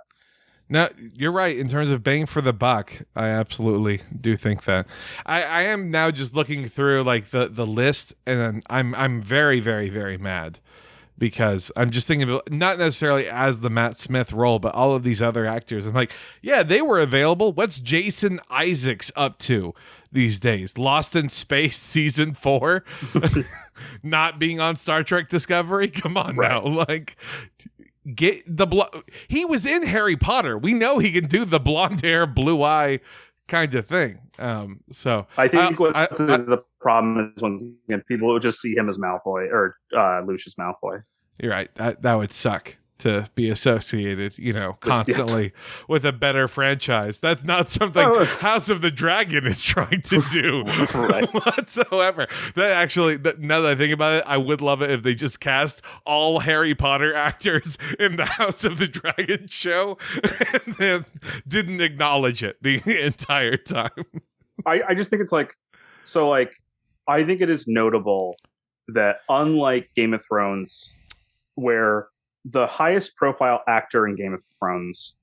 No, you're right. In terms of bang for the buck, I absolutely do think that. I am now just looking through the list, and I'm very, very, very mad because I'm just thinking of not necessarily as the Matt Smith role, but all of these other actors. I'm like, yeah, they were available. What's Jason Isaacs up to these days? Lost in Space season 4, not being on Star Trek Discovery. Come on now, get the he was in Harry Potter. We know he can do the blonde hair, blue eye kind of thing. So I think the problem is once again, people would just see him as Malfoy or Lucius Malfoy. You're right. That would suck to be associated, constantly with a better franchise. That's not something House of the Dragon is trying to do whatsoever. That actually, now that I think about it, I would love it if they just cast all Harry Potter actors in the House of the Dragon show and then didn't acknowledge it the entire time. I just think it's I think it is notable that unlike Game of Thrones, where the highest profile actor in Game of Thrones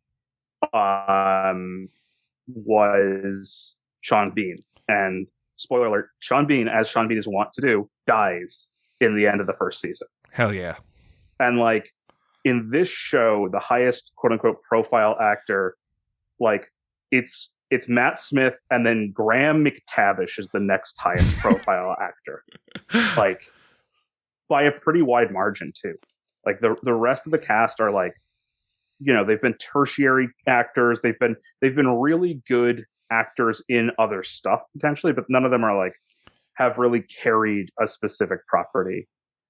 was Sean Bean. And spoiler alert, Sean Bean, as Sean Bean is wont to do, dies in the end of the first season. Hell yeah. And in this show, the highest quote unquote profile actor, it's Matt Smith, and then Graham McTavish is the next highest profile actor. By a pretty wide margin too. The rest of the cast are they've been tertiary actors. They've been really good actors in other stuff potentially, but none of them are have really carried a specific property.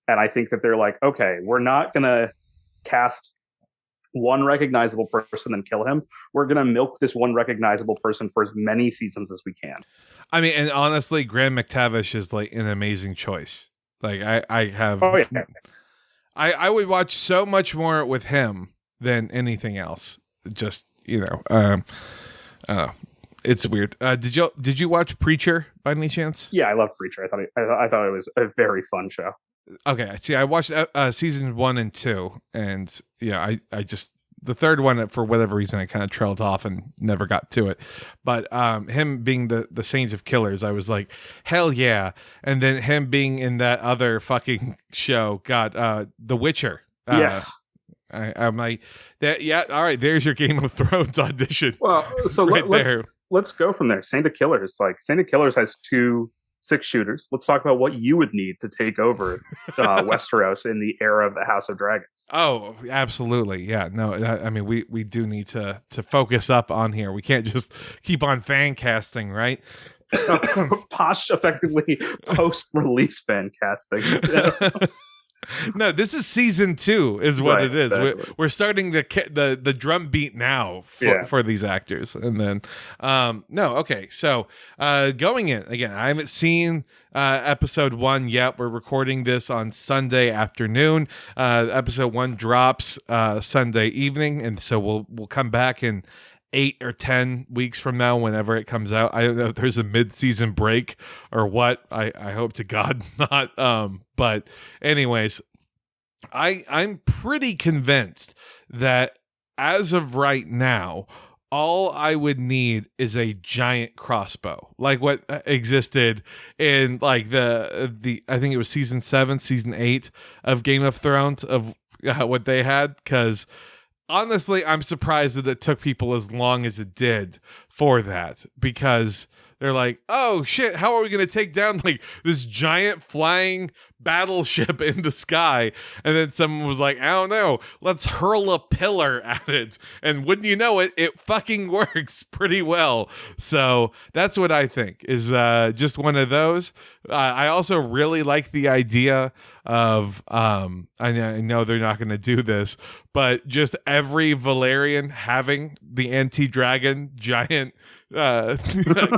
And I think that they're okay, we're not gonna cast one recognizable person and kill him. We're gonna milk this one recognizable person for as many seasons as we can. I mean, and honestly, Graham McTavish is an amazing choice. I have. Oh yeah. I would watch so much more with him than anything else. Just it's weird. Did you watch Preacher by any chance? Yeah, I love Preacher. I thought it was a very fun show. Okay, see, I watched seasons 1 and 2, and I just the third one for whatever reason I kind of trailed off and never got to it. But him being the Saints of Killers, I was like, hell yeah! And then him being in that other fucking show, The Witcher. Yes. I'm like that. Yeah. All right. There's your Game of Thrones audition. Well, so let's go from there. Saint of Killers. Saint of Killers has 2 6-shooters. Let's talk about what you would need to take over Westeros in the era of the House of Dragons. Oh, absolutely. Yeah. No, I mean, we do need to focus up on here. We can't just keep on fan casting, right? Posh, effectively post-release fan casting. No, this is season 2 is what it is. Exactly. We're starting the drum beat now for these actors. And then, no, okay. So going in, again, I haven't seen episode 1 yet. We're recording this on Sunday afternoon. Episode 1 drops Sunday evening. And so we'll come back in 8 or 10 weeks from now, whenever it comes out. I don't know if there's a mid-season break or what. I hope to God not. But anyways, I'm pretty convinced that as of right now, all I would need is a giant crossbow, like what existed in like the I think it was season 7, season 8 of Game of Thrones, of what they had, because honestly, I'm surprised that it took people as long as it did for that, because they're like, oh shit, how are we going to take down like this giant flying battleship in the sky? And then someone was like, I don't know, let's hurl a pillar at it. And wouldn't you know it, it fucking works pretty well. So that's what I think is just one of those. I also really like the idea of, I know they're not going to do this, but just every Valyrian having the anti-dragon giant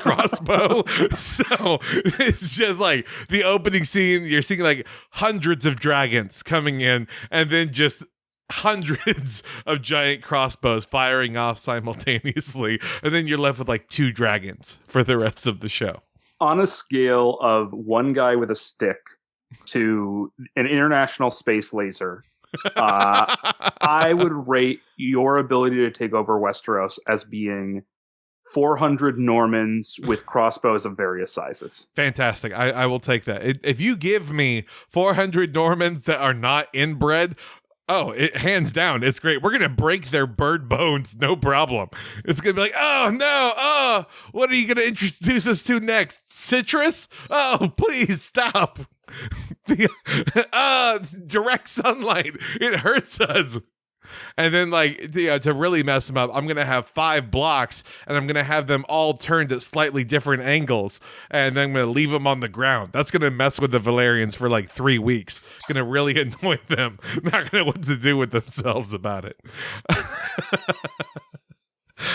crossbow. So it's just like the opening scene, you're seeing like hundreds of dragons coming in, and then just hundreds of giant crossbows firing off simultaneously, and then you're left with like 2 dragons for the rest of the show. On a scale of one guy with a stick to an international space laser, I would rate your ability to take over Westeros as being 400 Normans with crossbows of various sizes. Fantastic. I will take that. If you give me 400 Normans that are not inbred, hands down, it's great. We're going to break their bird bones, no problem. It's going to be like, oh, no, what are you going to introduce us to next? Citrus? Oh, please stop. Direct sunlight. It hurts us. And then, like, to really mess them up, I'm going to have 5 blocks, and I'm going to have them all turned at slightly different angles, and then I'm going to leave them on the ground. That's going to mess with the Valyrians for, like, 3 weeks. Going to really annoy them. Not going to know what to do with themselves about it.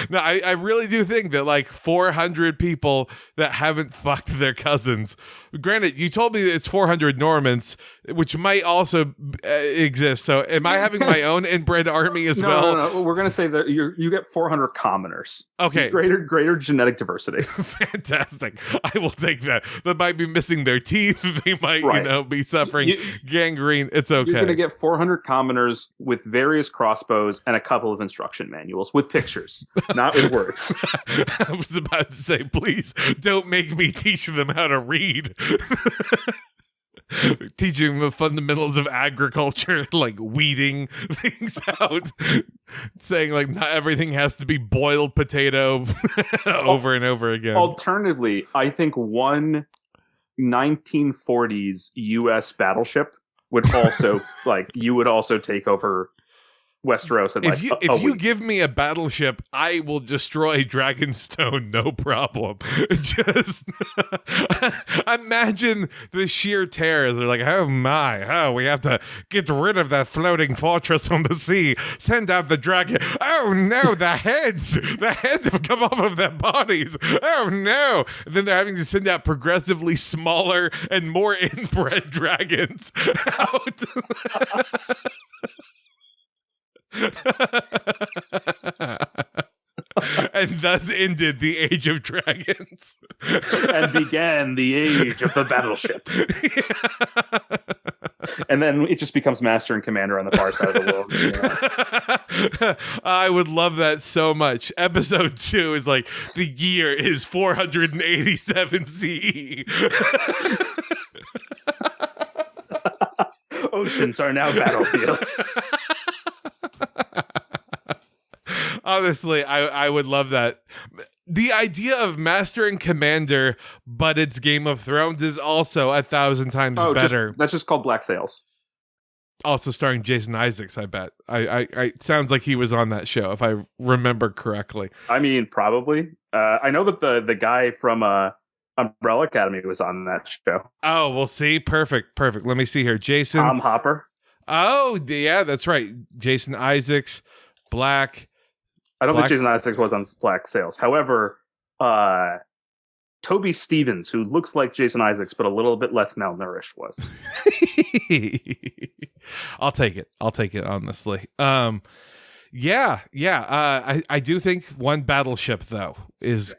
No, I really do think that, like, 400 people that haven't fucked their cousins. Granted, you told me that it's 400 Normans, which might also exist. So am I having my own inbred army as well? No. We're going to say that you get 400 commoners. Okay. Greater genetic diversity. Fantastic. I will take that. They might be missing their teeth. They might, be suffering gangrene. It's okay. You're going to get 400 commoners with various crossbows and a couple of instruction manuals with pictures, not with words. I was about to say, please don't make me teach them how to read. Teaching the fundamentals of agriculture, like weeding things out, saying like not everything has to be boiled potato over and over again. Alternatively, I think one 1940s US battleship would also you would also take over Westeros. And if you give me a battleship, I will destroy Dragonstone, no problem. Just imagine the sheer terrors. They're like, we have to get rid of that floating fortress on the sea. Send out the dragon. Oh no, the heads have come off of their bodies. Oh no. And then they're having to send out progressively smaller and more inbred dragons out. And thus ended the Age of Dragons. And began the age of the battleship. Yeah. And then it just becomes Master and Commander on the far side of the world. I would love that so much. Episode 2 is like, the year is 487 CE. Oceans are now battlefields. Honestly, I would love that. The idea of Master and Commander, but it's Game of Thrones, is also 1,000 times better. That's just called Black Sails. Also starring Jason Isaacs, I bet. I sounds like he was on that show, if I remember correctly. I mean, probably. I know that the guy from Umbrella Academy was on that show. Oh, we'll see. Perfect. Let me see here. Jason. Tom Hopper. Oh, yeah, that's right. Jason Isaacs, Black. I don't think Jason Isaacs was on Black Sails. However, Toby Stevens, who looks like Jason Isaacs but a little bit less malnourished, was. I'll take it, honestly. I do think one battleship, though, is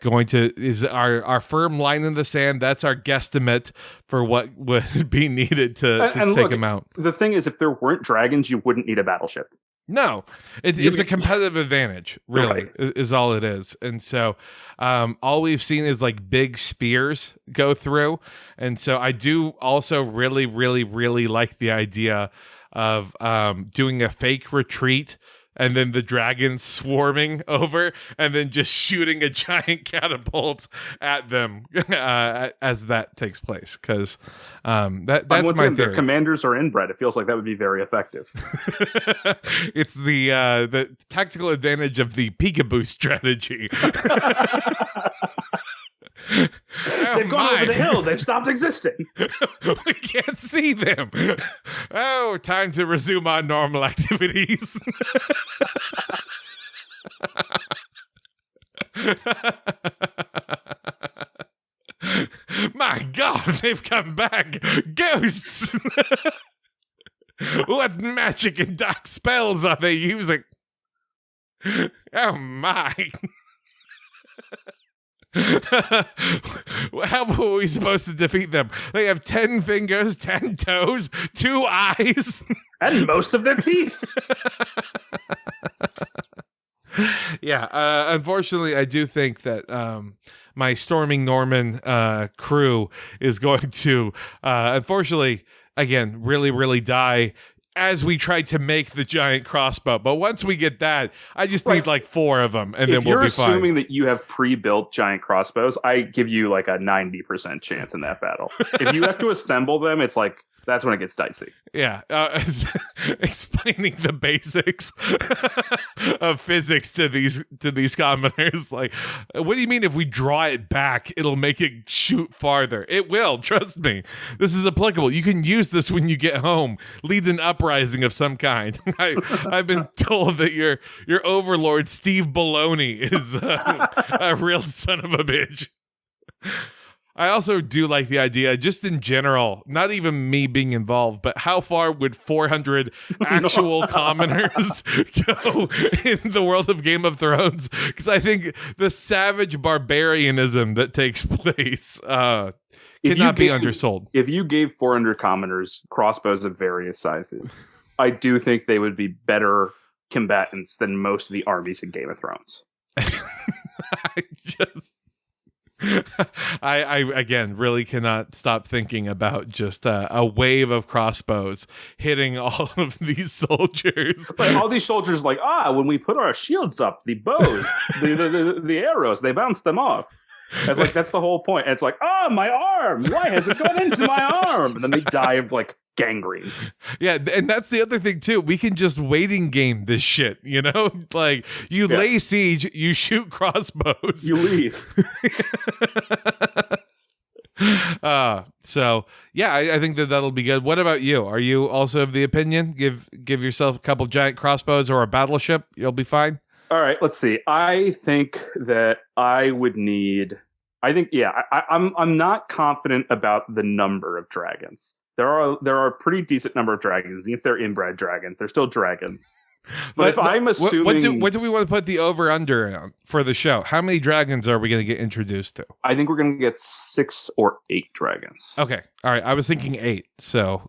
our firm line in the sand. That's our guesstimate for what would be needed to take him out. The thing is, if there weren't dragons, you wouldn't need a battleship. No, it's a competitive advantage, really, right, is all it is. And so all we've seen is like big spears go through. And so I do also really, really, really like the idea of doing a fake retreat and then the dragons swarming over and then just shooting a giant catapult at them as that takes place. Because that's my theory. Their commanders are inbred. It feels like that would be very effective. It's the tactical advantage of the peekaboo strategy. They've gone over the hill. They've stopped existing. We can't see them. Oh, time to resume our normal activities. My God, they've come back. Ghosts. What magic and dark spells are they using? Oh, my. How were we supposed to defeat them? They have 10 fingers, 10 toes, 2 eyes, and most of their teeth. Yeah, unfortunately, I do think that my Storming Norman crew is going to, unfortunately, again, really, really die as we try to make the giant crossbow. But once we get that, I just need like 4 of them, and then we'll be fine. If you're assuming that you have pre-built giant crossbows, I give you like a 90% chance in that battle. If you have to assemble them, it's like, that's when it gets dicey. Yeah. Explaining the basics of physics to these commoners. Like, what do you mean if we draw it back, it'll make it shoot farther? It will. Trust me. This is applicable. You can use this when you get home. Lead an uprising of some kind. I've been told that your overlord, Steve Baloney, is a real son of a bitch. I also do like the idea, just in general, not even me being involved, but how far would 400 actual commoners go in the world of Game of Thrones? Because I think the savage barbarianism that takes place cannot be undersold. If you gave 400 commoners crossbows of various sizes, I do think they would be better combatants than most of the armies in Game of Thrones. I again really cannot stop thinking about just a wave of crossbows hitting all of these soldiers. Like all these soldiers, like, when we put our shields up, the bows, the arrows, they bounce them off. It's like that's the whole point. And it's like, my arm! Why has it gone into my arm? And then they die of like gangrene. Yeah, and that's the other thing too. We can just waiting game this shit, you know? Like you lay siege, you shoot crossbows, you leave. So yeah, I think that'll be good. What about you? Are you also of the opinion? Give yourself a couple giant crossbows or a battleship, you'll be fine. All right, let's see. I think that I would need. I'm not confident about the number of dragons. There are a pretty decent number of dragons. If they're inbred dragons, they're still dragons. But if I'm assuming, what do we want to put the over under on for the show? How many dragons are we going to get introduced to? I think we're going to get 6 or 8 dragons. Okay, all right. I was thinking 8. So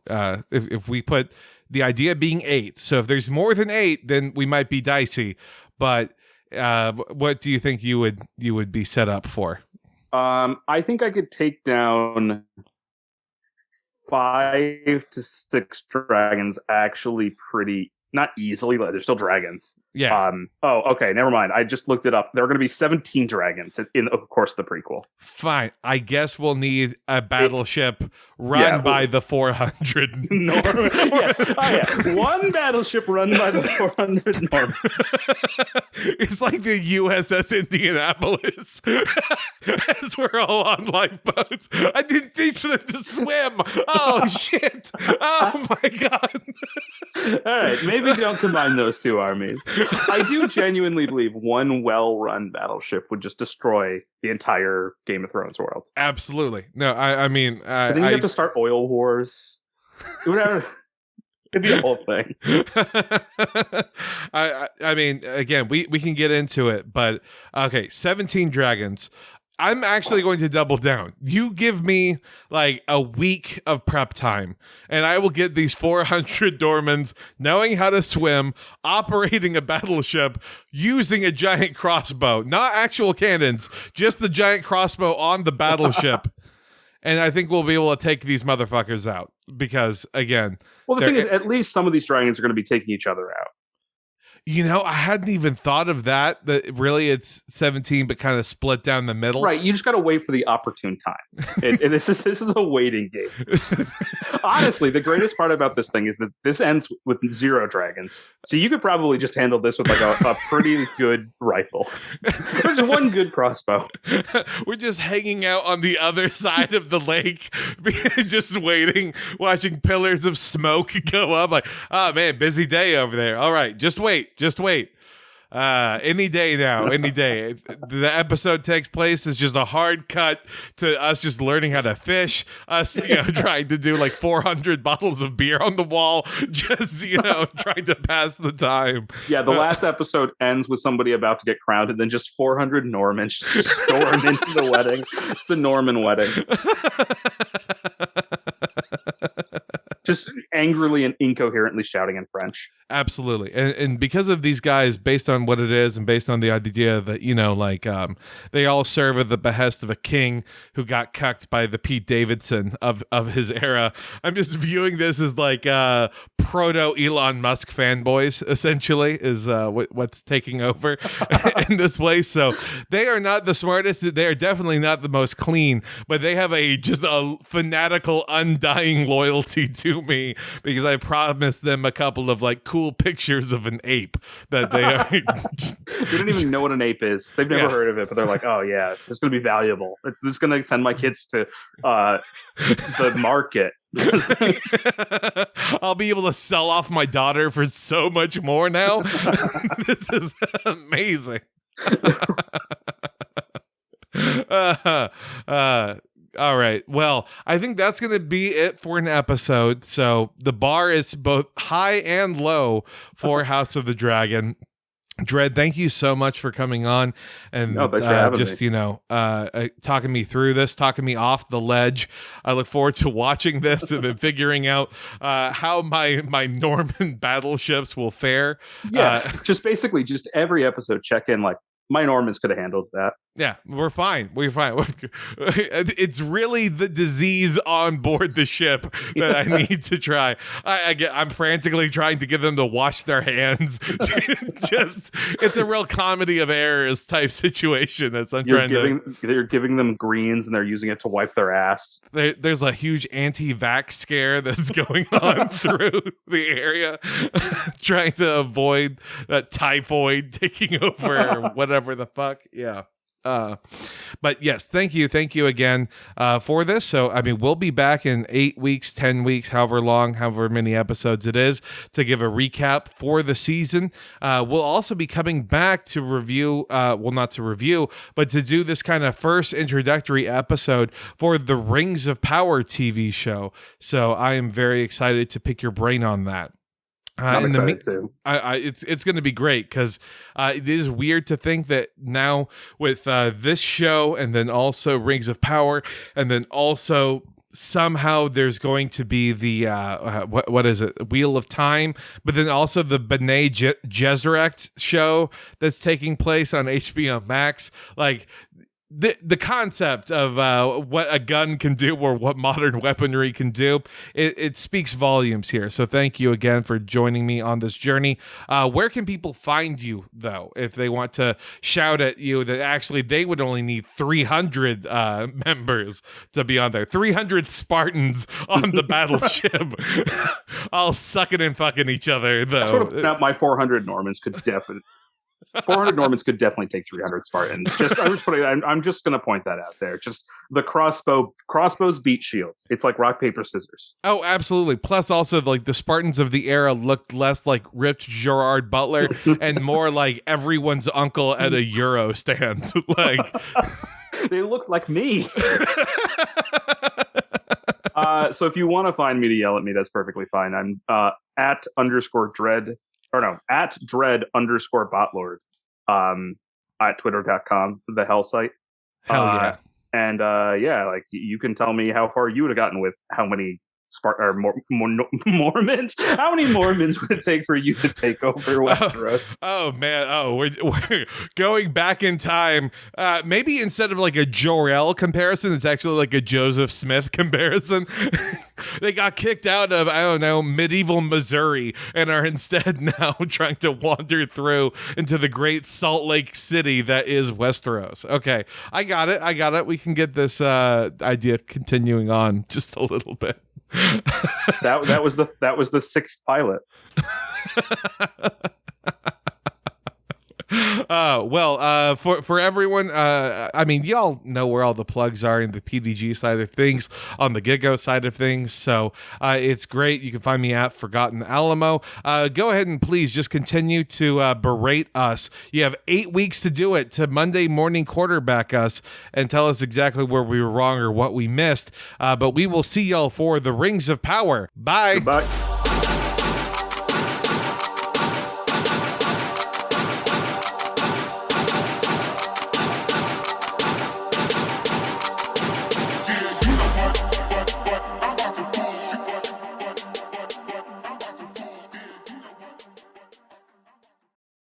if we put the idea being 8, so if there's more than 8, then we might be dicey. But what do you think you would be set up for? I think I could take down 5 to 6 dragons actually pretty not easily, but they're still dragons. Yeah. Oh, okay. Never mind. I just looked it up. There are going to be 17 dragons in, of course, the prequel. Fine. I guess we'll need a battleship run by the 400. Norman. Yes. Oh, yeah. One battleship run by the 400 Normans. It's like the USS Indianapolis. As we're all on lifeboats. I didn't teach them to swim. Oh, shit. Oh, my God. All right. Maybe don't combine those two armies. I do genuinely believe one well-run battleship would just destroy the entire Game of Thrones world. Absolutely. No, I mean... I think you have to start oil wars. It'd be a whole thing. I mean, again, we can get into it, but okay, 17 dragons. I'm actually going to double down. You give me like a week of prep time, and I will get these 400 Dormans knowing how to swim, operating a battleship, using a giant crossbow, not actual cannons, just the giant crossbow on the battleship. And I think we'll be able to take these motherfuckers out because, again... Well, the thing is, at least some of these dragons are going to be taking each other out. You know, I hadn't even thought of that really it's 17, but kind of split down the middle. Right. You just got to wait for the opportune time. This is a waiting game. Honestly, the greatest part about this thing is that this ends with 0 dragons. So you could probably just handle this with like a pretty good rifle. There's one good crossbow. We're just hanging out on the other side of the lake, just waiting, watching pillars of smoke go up. Like, oh man, busy day over there. All right, just wait. Just wait. Any day now, any day. The episode takes place is just a hard cut to us just learning how to fish, us, trying to do like 400 bottles of beer on the wall, just, trying to pass the time. Yeah, the last episode ends with somebody about to get crowned and then just 400 Normans just stormed into the wedding. It's the Norman wedding. Just angrily and incoherently shouting in French. Absolutely. And because of these guys, based on what it is and based on the idea that, they all serve at the behest of a king who got cucked by the Pete Davidson of his era, I'm just viewing this as like proto Elon Musk fanboys, essentially, is what's taking over in this place. So they are not the smartest. They are definitely not the most clean, but they have just a fanatical, undying loyalty to me because I promised them a couple of like cool pictures of an ape that they are. They don't even know what an ape is. They've never heard of it, but they're like, oh yeah, it's going to be valuable. This is going to send my kids to the market. I'll be able to sell off my daughter for so much more now. This is amazing. All right. Well, I think that's going to be it for an episode. So the bar is both high and low for House of the Dragon. Dread, thank you so much for coming on and just, talking me through this, talking me off the ledge. I look forward to watching this and then figuring out how my Norman battleships will fare. Yeah, just every episode check in like, my Normans could have handled that. Yeah, we're fine. We're fine. It's really the disease on board the ship that I need to try. I'm frantically trying to get them to wash their hands. It's a real comedy of errors type situation. You're giving them greens and they're using it to wipe their ass. There's a huge anti-vax scare that's going on through the area, trying to avoid that typhoid taking over or whatever the fuck. Yeah. But yes, thank you again for this. So, I mean, we'll be back in 8 weeks, 10 weeks, however many episodes it is, to give a recap for the season. We'll also be coming back to review, not to review, but to do this kind of first introductory episode for the Rings of Power TV show. So I am very excited to pick your brain on that. I'm excited too. It's going to be great because it is weird to think that now with this show and then also Rings of Power and then also somehow there's going to be the what is it, Wheel of Time, but then also the Bene Gesserit show that's taking place on HBO Max. Like, the concept of what a gun can do or what modern weaponry can do, it speaks volumes here. So thank you again for joining me on this journey. Where can people find you, though, if they want to shout at you that actually they would only need 300 members to be on there? 300 Spartans on the battleship all sucking and fucking each other, though. That's what my 400 Normans could definitely... 400 Normans could definitely take 300 Spartans. I'm just going to point that out there. Just the crossbows beat shields. It's like rock, paper, scissors. Oh, absolutely. Plus, also, like, the Spartans of the era looked less like ripped Gerard Butler and more like everyone's uncle at a Euro stand. Like, they looked like me. So if you want to find me to yell at me, that's perfectly fine. I'm at Dread_Botlord at twitter.com, the hell site. Hell yeah. And like, you can tell me how far you would have gotten with how many Mormons. How many Mormons would it take for you to take over Westeros? Oh man. Oh, we're going back in time. Maybe instead of like a Jor-El comparison, it's actually like a Joseph Smith comparison. They got kicked out of, I don't know, medieval Missouri and are instead now trying to wander through into the great Salt Lake City that is Westeros. Okay, I got it. We can get this idea continuing on just a little bit. that was the sixth pilot. For everyone, I mean, y'all know where all the plugs are in the PDG side of things, on the GIGO side of things. So it's great. You can find me at Forgotten Alamo. Go ahead and please just continue to berate us. You have 8 weeks to do it, to Monday morning quarterback us and tell us exactly where we were wrong or what we missed. But we will see y'all for the Rings of Power. Bye. Goodbye.